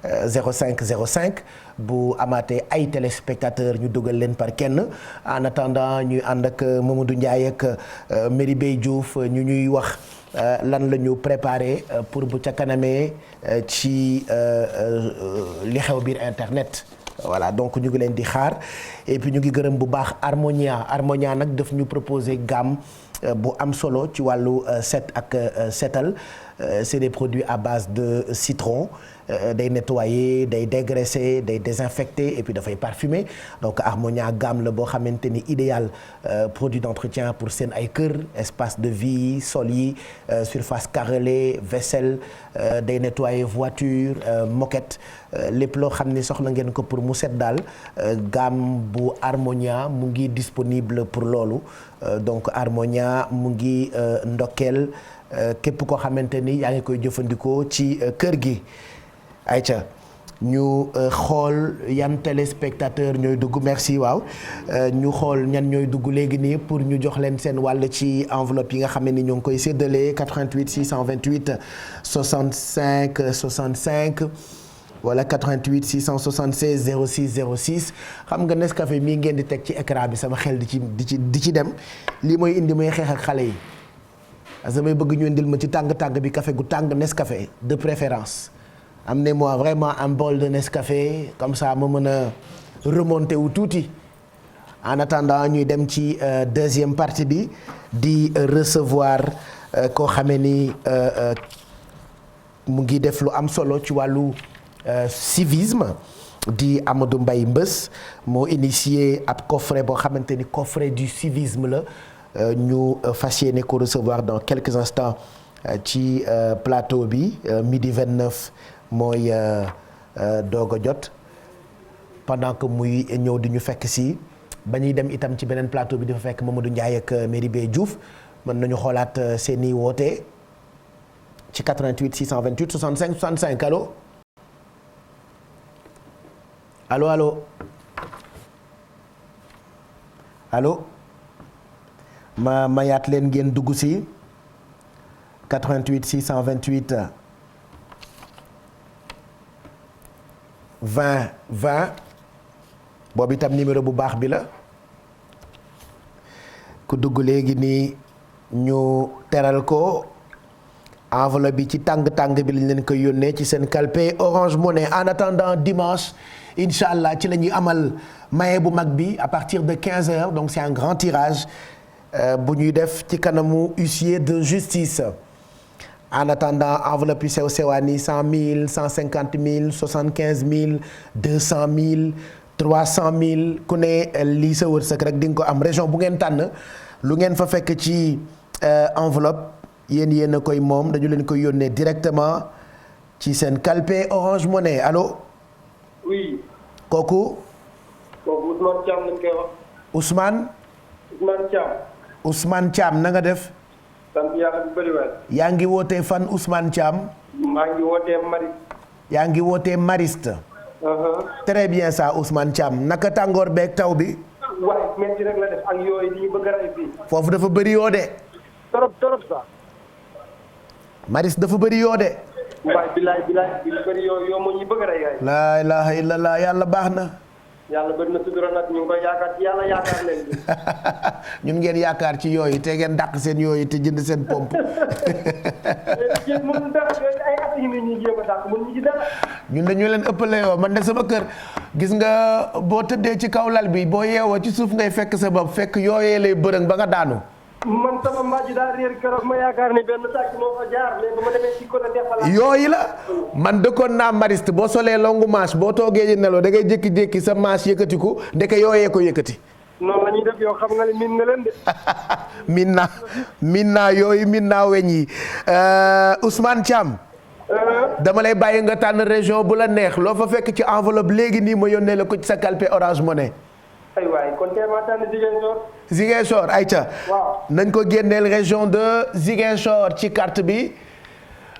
05 05 bu amaatee ay téléspectateurs ñu dugal leen par kenn en attendant ñuy ànd ak Mamadou Ndiaye ak Merry Bey Diouf ñu ñuy wax lan la ñu préparé pour bu ca kanamee ci li xew biir internet voilà donc ñu ngi leen di xaar et puis ñu ngi gërëm bu baax Harmonia nag daf ñu proposer gamme bu am solo ci wàllu set ak setal c'est des produits à base de citron. Day nettoyer day dégraisser day désinfecter et puis dafay parfumer donc Harmonia gamme la boo xamante ni idéal produit d'entretien pour seen ay kër espace de vie sol yi surface carrelée vaisselle day nettoyer voiture moquette lépp loo xam ni soxla ngeen ko pour mu set daal gamme bu Harmonia mu ngi disponible pour loolu donc Harmonia mu ngi ndokkeel képp koo xamante ni yaa ngi koy jëfandikoo ci kër gi. ayca ñu xool yan téléspectateur ñooy dugg merci waaw ñu xool ñan ñooy dugg léegi nii pour ñu jox leen seen wàll ci enveloppe yi nga xam ne ni ñoo ngi koy séddale 88 628 65 65 wala 88 676 06 06 xam nga Nescafé mii ngeen di teg ci écran bi sama xel di ci dem lii mooy indi may xeex ak xale yi parce que damay bëgg ñu indil ma ci tàng bi café gu tàng Nescafé de préférence. Amenez-moi vraiment un bol de Nescafé comme ça ma mën a remonter wu tuuti en attendant ñuy dem ci deuxième partie bi di recevoir koo xamee ni mu ngi def lu am solo ci wàllu civisme di Amadou Mbaye Mbeuss moo initié ab coffret boo xamante ni coffret du civisme la ñu fas yéene ko recevoir dans quelques instants ci plateau bi midi 29. mooy doog a jot pendant que muy ñëw di ñu fekk si ba ñuy dem itam ci beneen plateau bi dafa fekk Mamadou Ndiaye ak Merry Beye Diouf mën nañu xoolaat seeni woote ci 88 628 65 65 allo allo allo allo ma mayaat leen ngeen dugg si 88 628 20 20 boobu itam numéro bu baax bi la ku dugg léegi nii ñu teral ko enveloppe bi ci tàng bi lañ leen koy yónnee ci seen calpe Orange Money en attendant dimanche incha allah ci la ñuy amal maye bu mag bi à partir de 15h donc c'est un grand tirage bu ñuy def ci kanamu huissier de justice. En attendant enveloppe yu sew sewaani 100 000 150 000 75 000 200 000 300 000 ku ne lii sa wërsëg rek di nga ko am région bu ngeen tànn lu ngeen fa fekk ci enveloppe yéen a koy moom dañu leen koy yónnee directement ci seen calpe Orange Money allo. oui. kooku. Ousmane Thiam lañ koy wax. Ousmane Thiam na nga def. sant yàlla bu bëri waay. yaa ngi wootee fan Ousmane Thiam. maa ngi wootee Mariste. yaa ngi wootee Mariste. très bien ça Ousmane Thiam naka tàngoor beeg taw bi. waaye metti rek la def ak yooyu li ñu bëgg a rey fii. foofu dafa bëri yoo de. trop sax. Mariste dafa bëri yoo de. waaye bilaay bi bëri yoo moo ñu bëgg a rey gaay. laa ilaaha illallah yàlla baax na. yàlla bëri na sutura nag ñu ngi koy yaakaar ci yàlla yaakaar leen ci. ñun ngeen yaakaar ci yooyu te ngeen dàq seen yooyu te jënd seen pompe. mënul dara yooyu ay at yi ñuy jéem a dàq mënuñu ci dara. ñun dañu leen ëppale yoo man de sama kër gis nga boo tëddee ci kaw lal bi boo yeewoo ci suuf ngay fekk sa bopp fekk yooyee lay bërëng ba nga daanu. man sama mbàjj daa réer keroog ma yaakaar ni benn sàcc moo fa jaar mais ba ma demee ci côté Defal. yooyu la man dëkkoon naa Mariste boo solee longu manche boo toogee di nelaw da ngay jékki-jékki sa manche yëkkatiku ndeke yooyee ko yëkkati. noonu la ñuy def yow xam nga ne miin nga leen de. miin naa yooyu miin naa weñ yi Ousmane Thiam. dama lay bàyyi nga tànn région bu la neex loo fa fekk ci enveloppe léegi nii ma yónnee la ko ci sa calpe Orange Money. ay waay kon tey maa tànn Ziguinchor. Ziguinchor ayca. waaw nañ ko génneel région de Ziguinchor ci carte bi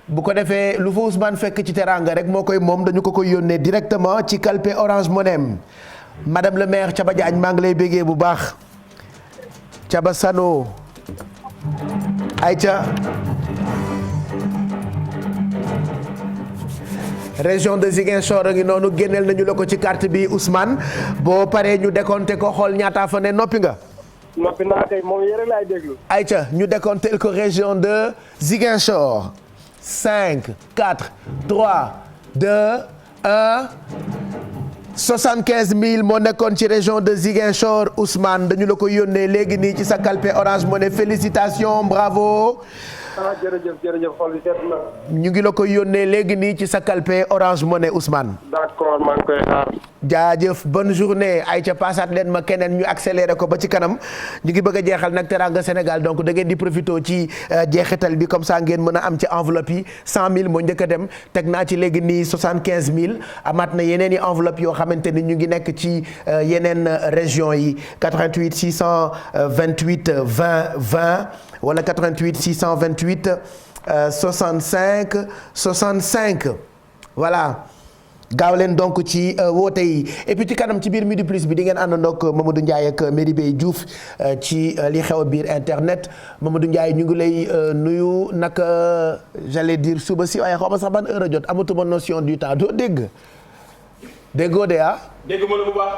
bu ko defee lu fa Ousmane fekk ci teranga rek moo koy moom dañu ko koy yónnee directement ci calpe Orange Money. madame le maire Thiaba Diagne maa ngi lay béggee bu baax Thiaba Sano ayca. région de Ziguinchor a ngi noonu génneel nañu la ko ci carte bi Ousmane boo paree ñu décompté ko xool ñaata fa ne noppi nga. noppi naa kay moom yéen laay déglu. ayca ñu décompté ko région de Ziguinchor 5 4 3 2 1 75 000 moo nekkoon ci région de Ziguinchor Ousmane dañu la ko yónnee léegi nii ci sa calpe Orange Money félicitations bravo jërëjëf xool bi seet na. ñu ngi la koy yónnee léegi nii ci sa kalpe Orange Money Ousmane. d'accord maa ngi koy xaar. jaajëf bonne journée ay ca passaat leen ma keneen ñu accéléré ko ba ci kanam ñu ngi bëgg a jeexal nag Teranga Sénégal donc da ngeen di profité ci jeexital bi comme ça ngeen mën a am ci enveloppe yi 100000 moo njëkk a dem teg naa ci léegi nii 75000 amaat na yeneen i enveloppe yoo xamante ni ñu ngi nekk ci yeneen région yi 88 628 20 20 wala 88 628 65 65 voilà. gaaw leen donc ci woote yi et puis ci kanam ci biir Midi Plus bi di ngeen àndandoo ak Mamadou Ndiaye ak Mary Bey Diouf ci li xew biir internet Mamadou Ndiaye ñu ngi lay nuyu naka j'allais dire suba si waaye xaw ma sax ban heure a jot amatuma notion du temps doo dégg déggoo de ah. dégg ma la bu baax.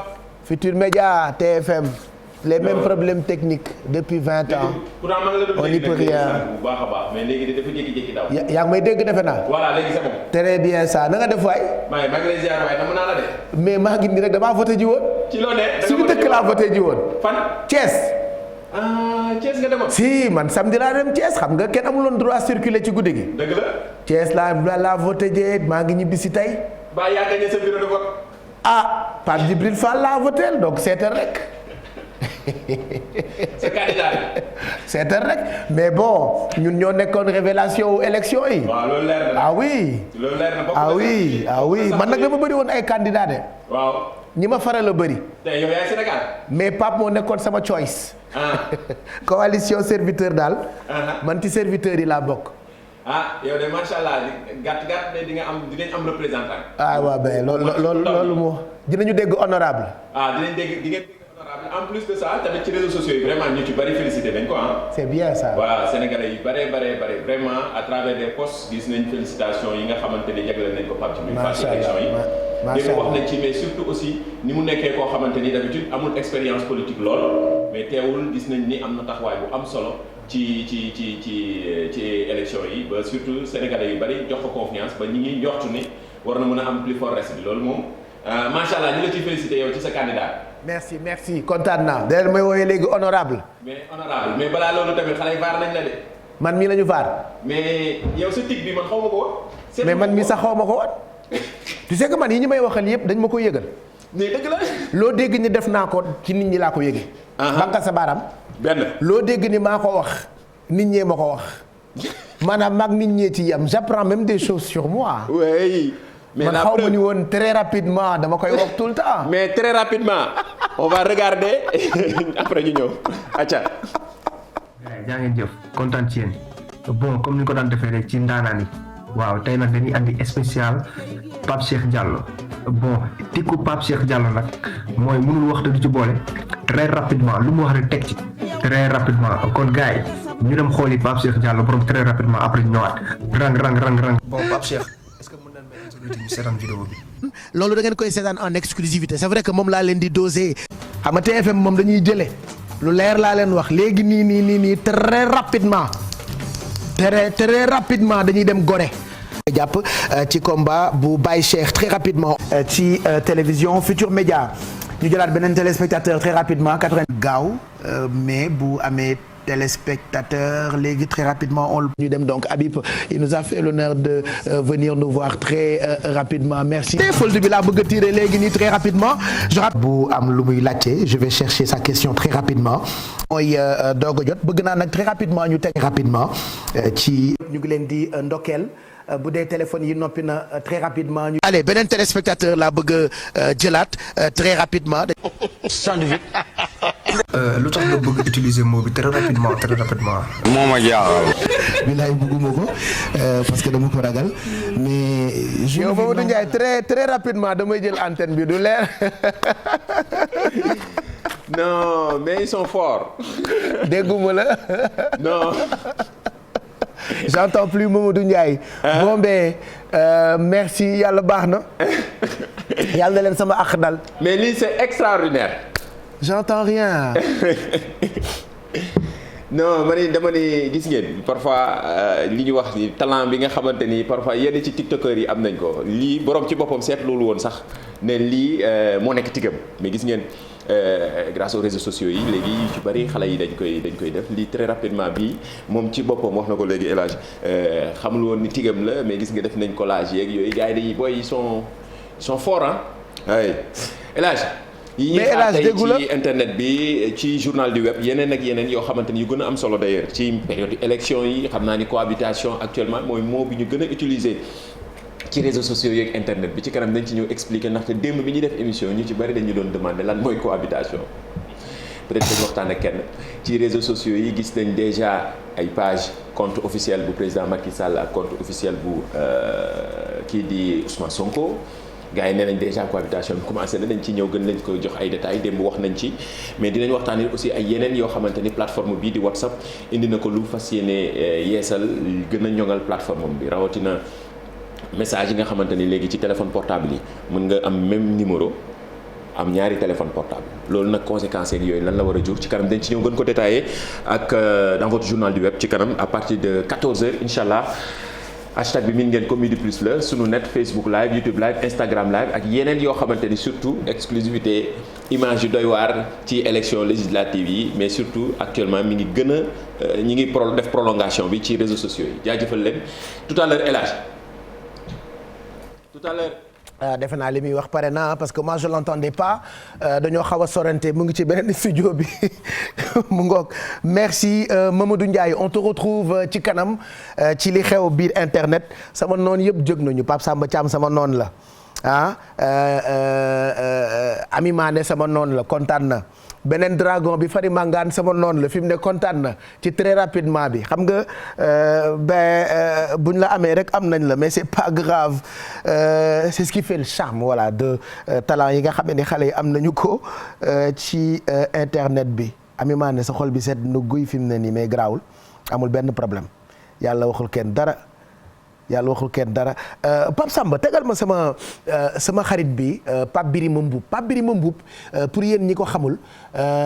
Futur Média TFM. les mêmes problèmes techniques depuis 20 ans. on n'y peut rien. bu baax a baax mais léegi dafa jékki-jékki daw. yaa ngi may dégg defe naa. voilà léegi c'est bon. très bien ça na nga def waay. maa ngi lay ziar waay dama naa la de. mais maa ngi nii rek damaa voté ji woon. ci loo ne suñu dëkk laa voté ji woon. fan. Thiès. Thiès nga demoon. si man samedi laa dem Thiès xam nga kenn amuloon droit circuler ci guddi gi. dëgg la. Thiès laa voté jee maa ngi ñibbi si tey. ba yaa gagné sa bureau de vote. ah Pape Djibril Fall laa voté donc seetal rek. c'est candidat. seetal rek mais bon ñun ñoo nekkoon révélation wu élection yi. waaw loolu leer na. ah oui. loolu leer na ah oui man nag dama bëri woon ay candidats de. waaw. ñi ma faral a bëri. te yow yaay Sénégal. mais Pape moo nekkoon sama choice. coalition serviteur daal. man ci serviteurs yi laa bokk. yow de macha allah gàtt de dinañ am représentant. waaw ben loolu moo dinañu dégg honorable. dinañ dégg di ngeen dégg honorable en plus de ça tamit ci réseaux sociaux yi vraiment ñu ci bari félicité nañ ko c'est bien ça. voilà sénégalais yi bare vraiment à travers des posts gis nañ félicitations yi nga xamante ni jagleel nañ ko Pape Djibril Fall ci élection yi. macha allah wax nañ ci mais surtout aussi ni mu nekkee koo xamante ni d'habitude amul expérience politique lool mais teewul gis nañ ni am na taxawaay bu am solo. ci élection yi ba surtout sénégalais yu bari jox ko confiance ba ñi ngi njortu ni war na mën a am plus fort reste bi loolu moom macha allah ñu la ciy félicité yow ci sa candidat. merci kontaan naa. d'ailleurs may woowee léegi honorable. mais balaa loolu tamit xale yi vaar nañ la de. man mii la ñu vaar. mais yow sa tig bi man xaw ma ko woon. mais man mii sax xaw ma ko woon. tu sais que man yi ñu may waxal yëpp dañ ma ko yëgal. mais dëgg la. loo dégg ni def naa ko ci nit ñi laa ko yëgee. banka sa baaraam. benn loo dégg ni maa ko wax nit ñee ma ko wax maanaam maag nit ñee ci yam j'apprends même des choses sur moi. oui. mais man xaw ma ni woon très rapidement dama koy wax tout le temps. mais très rapidement on va regarder après ñu ñëw acca. jaa ngeen jëf kontaan ci yéen bon comme ni ko daan defee rek ci ndaanaan yi waaw tey nag dañuy andi spécial Pape Cheikh Diallo bon tikku Pape Cheikh Diallo nag mooy mënul wax te du ci boole très rapidement lu mu wax rek teg ci très rapidement kon gars yi ñu dem xooli Pape Cheikh Diallo borom très rapidement après ñu ñëwaat rang. bon Pape Cheikh est-ce que mën nañ may introduire ñu seetaan vidéo bi. loolu da ngeen koy seetaan en exclusivité c'est vrai que moom laa leen di doser. xam nga TFM moom dañuy jëlee lu leer laa leen wax léegi nii très rapidement. très rapidement dañuy dem Gorée. jàpp ci combat bu Baye Cheikh très rapidement. ci télévision Futur Média ñu jëlaat beneen téléspectateur très rapidement 80. gaaw mais bu amee téléspectateur léegi très rapidement on ñu dem donc Habib il nous a fait l'honneur de venir nous voir très rapidement merci. fold bi laa bëgg a tirer léegi nii très rapidement. bu am lu muy laajte je vais chercher sa question très rapidement. mooy doog a jot bëgg naa nag très rapidement ñu teg rapidement ci. ñu ngi leen di ndokkeel. bu dee téléphone yi noppi na très rapidement. allez beneen téléspectateur laa bëgg a jëlaat très rapidement. sandwich. lu tax nga bëgg utiliser mot bi très rapidement. moo ma jaaxal. bilaay bëgguma ko parce que dama ko ragal mais. yow Mamadou Ndiaye très rapidement damay jël antenne bi du leer. non mais ils sont forts. dégguma la. non. J'entends plus Mamadou Ndiaye. bon ben merci yàlla baax na. yàlla na leen sama àq dal. mais lii c'est extraordinaire. j'entends rien. non dama ni gis ngeen parfois li ñu wax ni talent bi nga xamante ni parfois yenn ci tiktokers yi am nañ ko lii borom ci boppam seet loolu woon sax ne lii moo nekk tigam mais gis ngeen grâce aux réseaux sociaux yi léegi yu ci bari xale yi dañ koy def lii très rapidement bi moom ci boppam wax na ko léegi El Hadj xamul woon ni tigam la mais gis nga def nañ collage yeeg yooyu gars yi dañuy booy ils sont forts ah ay El Hadj yi ñuy xaar tey ci internet bi ci journal du web yeneen ak yeneen yoo xamante ni yu gën a am solo d'ailleurs ci période élection yi xam naa ni cohabitation actuellement mooy mot bi ñu gën a utiliser ci réseaux sociaux yeeg internet bi ci kanam dañ ci ñëw expliquer ndaxte démb bi ñuy def émission ñu ci bari dañu doon demander lan mooy cohabitation peut-être dañu waxtaan ak kenn ci réseaux sociaux yi gis nañ déjà ay page compte officiel bu président Macky Sall ak compte officiel bu kii di Ousmane Sonko gars yi nee nañ déjà cohabitation bi commencé na dañ ci ñëw gën lañ ko jox ay détails démb wax nañ ci mais dinañ waxtaanee aussi ay yeneen yoo xamante ni plateforme bii di WhatsApp indi na ko lu fas yéene yeesal gën a ñoŋal plateforme bi rawatina message yi nga xamante ni léegi ci téléphone portable yi mën nga am même numéro am ñaari téléphone portable loolu nag conséquences yeeg yooyu lan la war a jur ci kanam dañ ci ñëw gën ko détaillé ak dans votre journal du web ci kanam à partir de 14h incha allah. hashtag bi min ngeen ko Midi Plus la sunu net Facebook live YouTube live Instagram live ak yeneen yoo xamante ni surtout exclusivité image yu doy waar ci élection législative yi mais surtout actuellement mi ngi gën a ñi ngi def prolongation bi ci réseaux sociaux yi jaajëfal leen tout à l'heure El Hadj tout à l'heure defe naa li muy wax pare na parce que moi je l'entendais pas dañoo xaw a sorante mu ngi ci beneen studio bi mu ngoog merci Mamadou Ndiaye on te retrouve ci kanam ci li xew biir internet sama noon yëpp jóg nañu Pape Samba Thiam sama noon la Ami Mané sama noon la kontaan na beneen dragon bi Fari Mangane sama noonu la fi mu ne kontaan na ci très rapidement bi xam nga buñ la amee rek am nañ la mais c'est pas grave c'est ce qui fait le charme voilà de talent yi nga xam ne xale yi am nañu ko ci internet bi Ami Mané sa xol bi set nu guy fi mu ne nii mais garaawul amul benn problème yàlla waxul kenn dara Pape Samba tegal ma sama xarit bi Pape Birima Mboup pour yéen ñi ko xamul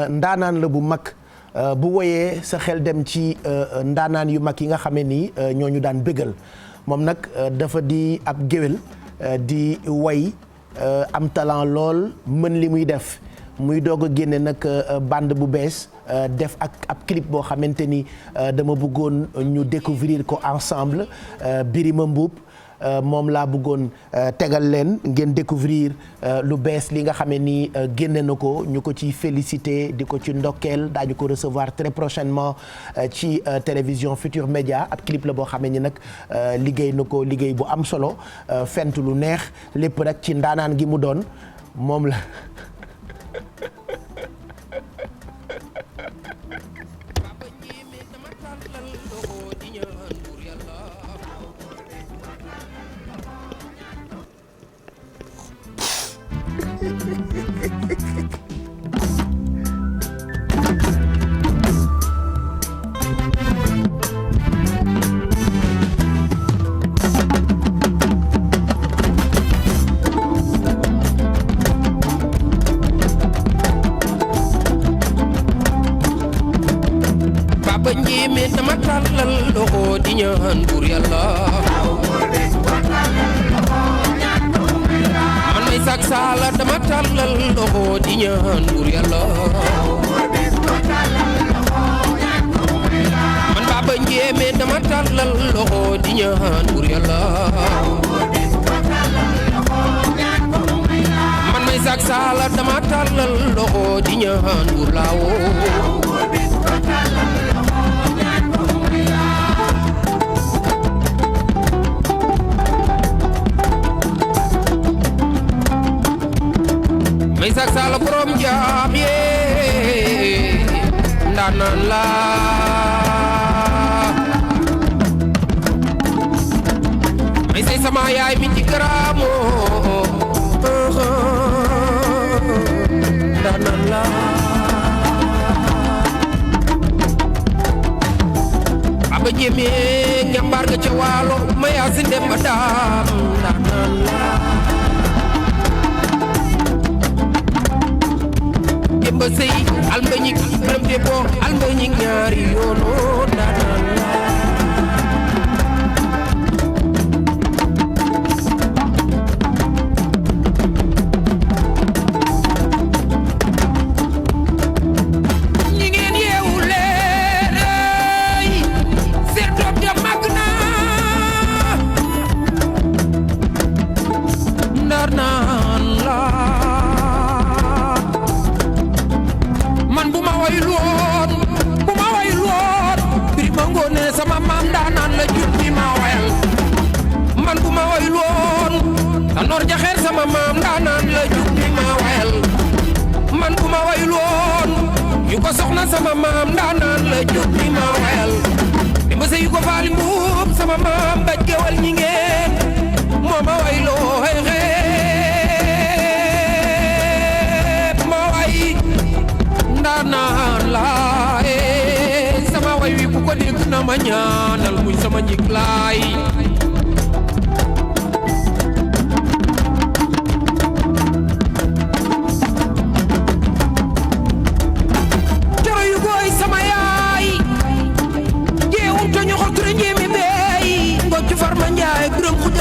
ndaanaan la bu mag bu woyee sa xel dem ci ndaanaan yu mag yi nga xamee ni ñooñu daan bégal moom nag dafa di ab géwél di woy am talent lool mën li muy def muy doog a génne nag bande bu bees def ak ab clip boo xamante ni dama bëggoon ñu découvrir ko ensemble Birima Mboup moom laa bëggoon tegal leen ngeen découvrir lu bees li nga xamee ni génne na ko ñu ko ci félicité di ko ci ndokkeel daañu ko recevoir très prochainement ci télévision Futur Média ab clip la boo xamee ni nag liggéey na ko liggéey bu am solo fent lu neex lépp rek ci ndaanaan gi mu doon moom la Tanor Jaxeer sama maam ndaanaan la jug ni ma wayal man bu ma wayul woon yu ko soxna sama maam ndaanaan la jug ni ma wayal di ma sey yu ko faali mbuub sama maam daj gewal ñi ngeen moo ma wayloo xëy xeet ma way ndaanaan la sama way wi bu ko dégg na ma ñaanal muy sama njig laay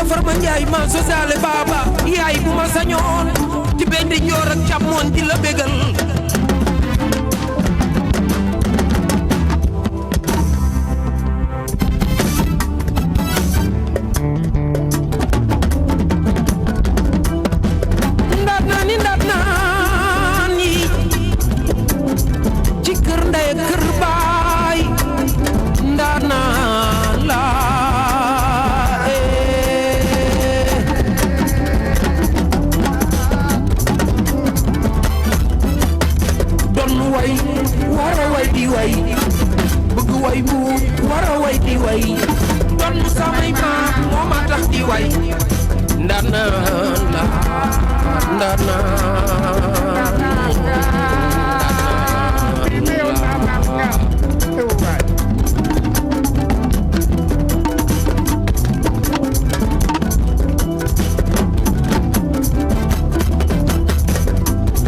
Farma Njaay ma sosale baba yaay bu ma sañoon ci benn joor ak càmmoon di la bégal ndaat naa ni ci kër ndey kër baay ndaat naa la way bëgg way bu war a way di way doon samay maam moo ma tax di way ndaanaan la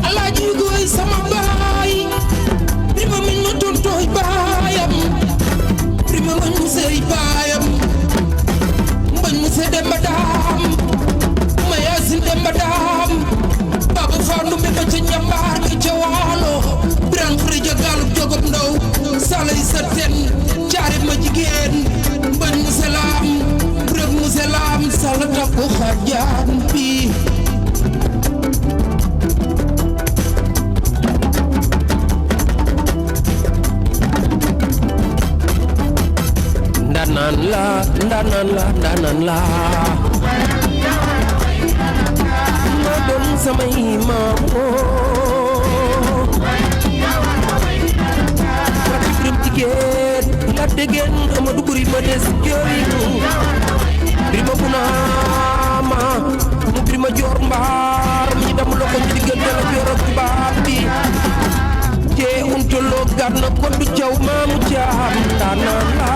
Alaaji Goy sama baay prima min ma tontooy baayam prima mañ mu sey baayam mbañ mu se demba daam ma yaasin demba daam baba faandu mi ba ca ñambaar mi ca waalo biran xurija gaalub jogob ndaw salay sa ten caarib ma jigéen mbañ mu selaam rëb mu selaam sala takku xajaan bi ndaanaan la ma doon samay maam rati birim jigéen la dégeen Amadou Buri ma des jëriñu birima bu naama mu birima joor mbaar mi dam la ko ci diggante la joor ak tubaab bi jee untoloo gàtt na ko du caw maamu caam ndaanaan la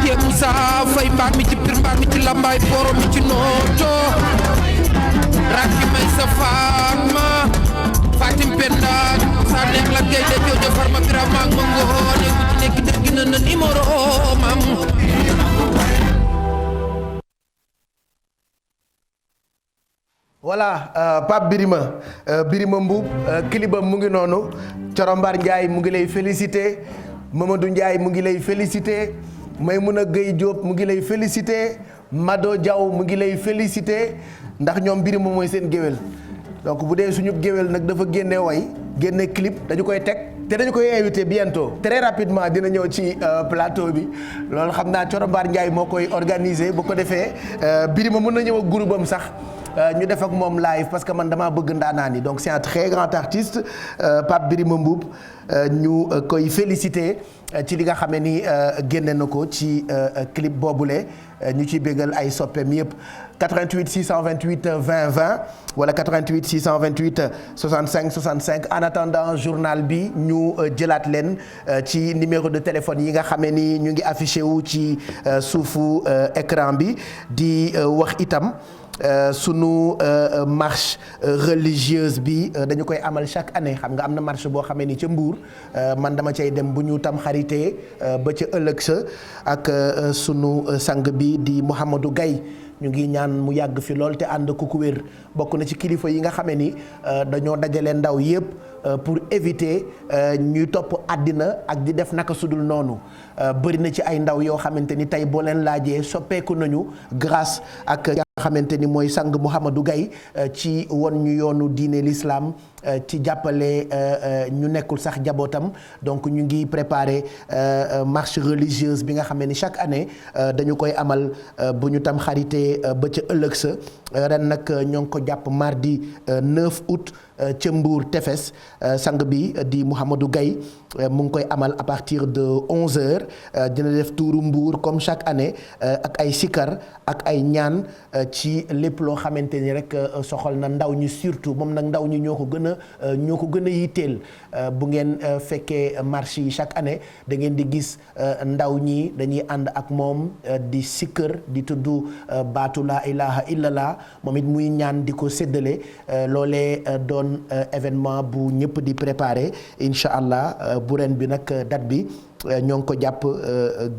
jee Musa Fay mbaar mi ci pir mbaar mi ci lambaay booro mi ci nooto rakki may sa Fatma Fatim Penda sa neex la gay de joojo farma birama ak ma ngoone ku ci nekk dëgg na na numéro mam voilà Pape Birima Mbuub kilibam mu ngi noonu Corombar Ndiaye mu ngi lay félicité Mamadou Ndiaye mu ngi lay félicité Maymuna Gueye Diop mu ngi lay félicité Mado Diaw mu ngi lay félicité ndax ñoom Birima mooy seen géwél donc bu dee suñu géwél nag dafa génne way génne clip dañu koy teg te dañu koy invité bientôt très rapidement dina ñëw ci plateau bi loolu xam naa Corombar Ndiaye moo koy organisé bu ko defee Birima mën na ñëw ak groupe am sax ñu def ak moom live parce que man damaa bëgg ndaanaan yi donc c'est un très grand artiste Pape Birima Mboup ñu koy féliciter ci li nga xam ne ni génne na ko ci clip boobule ñu ciy bégal ay soppeem yëpp 88 628 20 20 wala 88 628 65 65 en attendant journal bi ñu jëlaat leen ci numéro de téléphone yi nga xam ne ni ñu ngi affiché wu ci suufu écran bi di wax itam. Sunu marche religieuse bi dañu koy amal chaque année xam nga am na marche boo xamee ni ca Mbour man dama cay dem bu ñu tam xaritee ba ca ëllëg sa ak sunu sang bi di Mouhamadou Gaye ñu ngi ñaan mu yàgg fi lool te ànd ku wér bokk na ci kilifa yi nga xamee ni dañoo dajale ndaw yépp pour éviter ñuy topp àddina ak di def naka sudul noonu bëri na ci ay ndaw yoo xamante ni tey boo leen laajee soppeeku nañu grâce ak nga xamante ni mooy sang Mouhamadou Gaye ci won ñu yoonu diine l'islam ci jàppale ñu nekkul sax jabootam donc ñu ngi préparer marche religieuse bi nga xam ne ni chaque année dañu koy amal bu ñu tam xarité tàmbalee ba ca ëllëg sa ren nag ñoo ngi ko jàpp mardi 9 août ca Mbour Tefes sang bi di Mouhamadou Gaye mu ngi koy amal à partir de 11h dina def tuuru Mbour comme chaque année ak ay sikar ak ay ñaan ci lépp loo xamante ni rek soxal na ndaw ñi surtout moom nag ndaw ñi ñoo ko gën a yitteel bu ngeen fekkee marche yi chaque année da ngeen di gis ndaw ñi dañuy ànd ak moom di sikkër di tudd baatu laa ilaha illallah moom it muy ñaan di ko séddale loolee doon événement bu ñëpp di préparer incha allah bu ren bi nag date bi ñoo ngi ko jàpp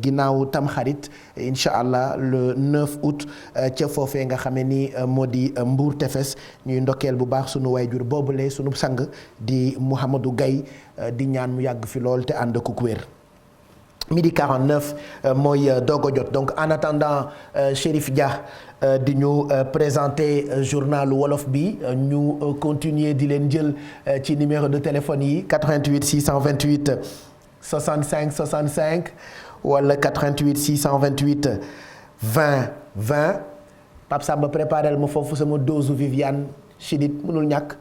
ginnaaw tamxarit incha allah le 9 août ca foofee nga xamee ni moo di Mbour Tefes ñuy ndokkeel bu baax sunu wayjur boobule sunu sang di Mouhamadou Gaye di ñaan mu yàgg fi lool te ànd ak wér. midi 49 mooy doog a jot donc en attendant Chérif Dia di ñu présenter journalu wolof bi ñu continuer di leen jël ci numéro de téléphone yi 88 628 65 65 wala 88 628 20 20 Pape Samba préparel ma foofu sama dose Viviane Chidid mënul ñàkk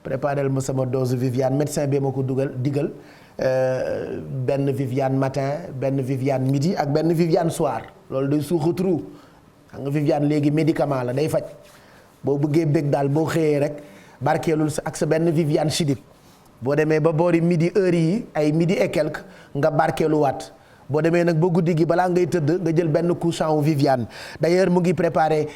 préparel ma sama dose Viviane médecin bi ma ko digal benn Viviane matin benn Viviane midi ak benn Viviane soir loolu day suuxatru xam nga Viviane léegi médicament la day faj boo bëggee bëgg daal boo xëyee rek barkeelul ak sa benn Viviane Chidid boo demee ba boori midi heure yi ay midi et quelque nga barkeeluwaat boo demee nag ba guddi gi balaa ngay tëdd nga jël benn couchant wu Viviane d'ailleurs mu ngi préparé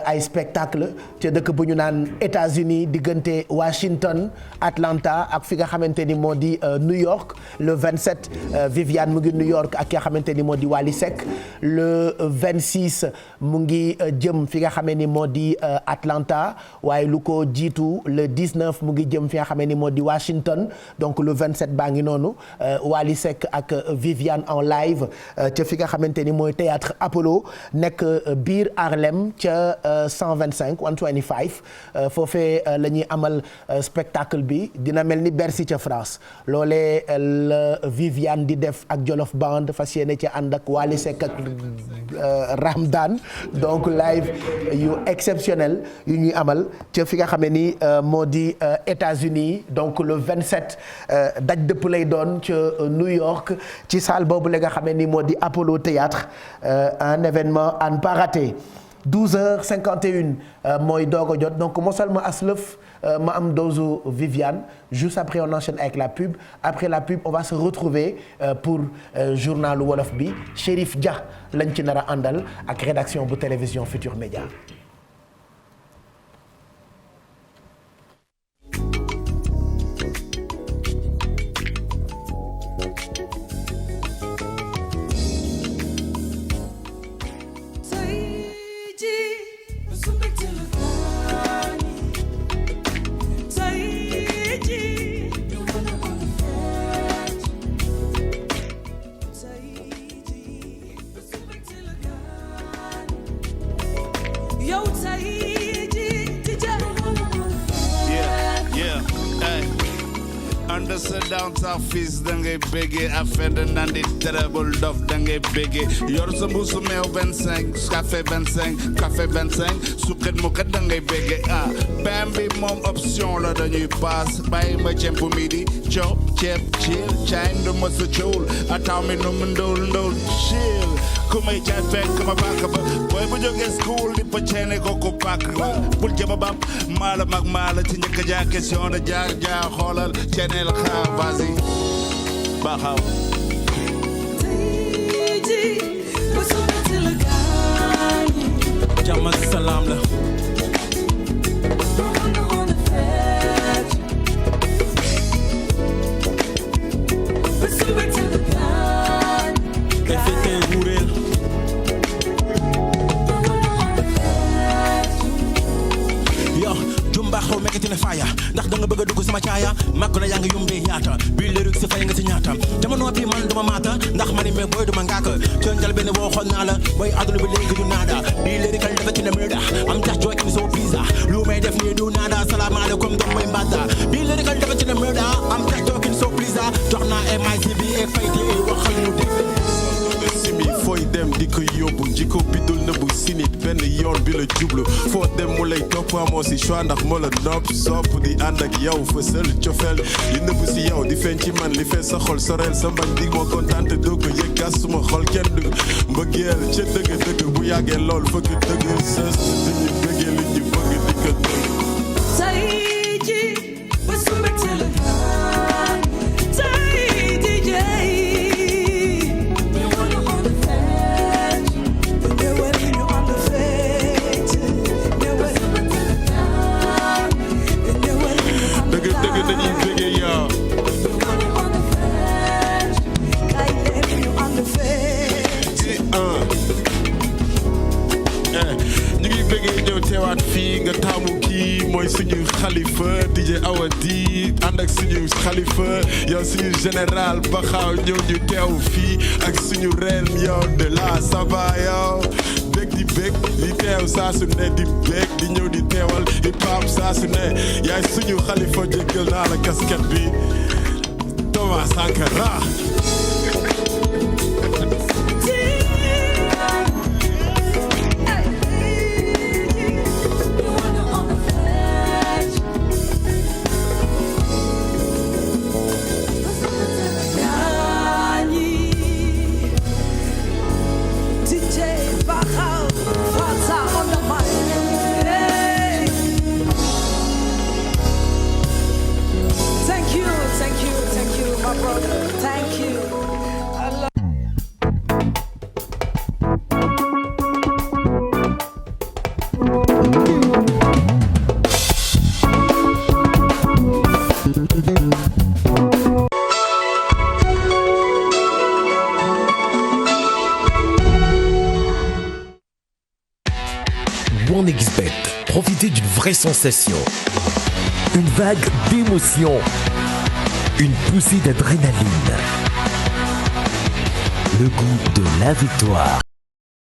ay spectacle ca dëkk bu ñu naan États-Unis diggante Washington Atlanta ak fi nga xamante ni moo di New York le 27 Viviane mu ngi New York ak ki nga xamante ni moo di Wally Seck le 26 mu ngi jëm fi nga xamee ni moo di Atlanta waaye lu ko jiitu le 19 mu ngi jëm fi nga xamee ni moo di Washington donc le 27 baa ngi noonu Wally Seck ak Viviane en live ca fi nga xamante ni mooy théâtre Apollo nekk biir Harlem ca 125 foofee la ñuy amal spectacle bi dina mel ni Bercy ca France loolee la Viviane di def ak Jolof Band fas yéene ca ànd ak Wally Seck ak Ramdan donc live yu exceptionnel yu ñuy amal ca fi nga xamee ni moo di États-Unis donc le 27 daj dëpp lay doon ca New York ci salle boobu nga xamee ni moo di Apollo Théâtre un événement à ne pas rater 12h51 mooy doog a jot donc mosal ma aslëf ma am dose Viviane juste après on enchaîne avec la pub après la pub on va se retrouver pour journalu wolof bi Chérif Dia lañ ci nar a àndal ak rédaction bu télévision Futur Média. downtown fils da ngay béggee affaire de nandi terrible dof da ngay béggee yor sa mbuusu meew 25 café 25 café 25 suqet mu kat da ngay béggee ah pain bi moom option la dañuy paas bàyyi ma ceeb bu midi coob ceeb chill caay ndu ma sa cool ataw mi nu mu ndóol chill ku may jaay fekk ma bàkk ba booy bu jógee school di pa ceene ko ku pàkk la bul jëma bam maala mag maala ci njëkk jaa question de jaar xoolal ceeneel xaar vas-y baaxaw jàmm ak salaam la xaw mekkati na faaya ndax da nga bëgg a dugg sama caaya màgg na yaa ngi yumbee yaata bii lyrique si fay nga si ñaata jamono bi man duma maata ndax mani mais booy duma ngaaka cënjal benn boo xool naa la booy aduna bi léegi du naada bii lyrique dafa ci ne murda am tax jokin so pizza lu may def nii du naada salaamaaleykum doom mooy mbadda bii lyrique dafa ci ne murda am tax jokin so pizza jox naa MICB et fay di waxal ñu dégg simi fooy dem di ko yóbbu jikko bi dul nëbbu sinit benn yoon bi la jublu foo dem mu lay topp amoo si choix ndax moo la nopp sopp di ànd ak yow fësal cofeel li nëbb si yow di feeñ ci man li fees sa xol soreel sa mbañ dig moo kontaan te doo ko yëg gas suma xol kenn du mbëggeel ca dëgg bu yàggee lool fëkk dëgg sës di ñu bëggee li ñu bëgg di ko dëgg tay ji ba su mbégte la tay di jey you wanna on the fence you wanna on the fence you wanna dëgg dañuy bëggee yow ñu ngi bëggee ñëw teewaat fii nga taamu kii mooy suñu xalifa DJ Awadi ànd ak suñu xalifa yow suñu général Baxaaw ñëw ñu teew fii ak suñu reine yow de la Saba yow bég di bég di teew saa su ne di bég di ñëw di teewal hip hop saa su ne yaay suñu xalifa jéggal naa la casquette bi Thomas Sankara OneXBet, profitez d'une vraie sensation, une vague d'émotion, une poussée d'adrénaline, le goût de la victoire.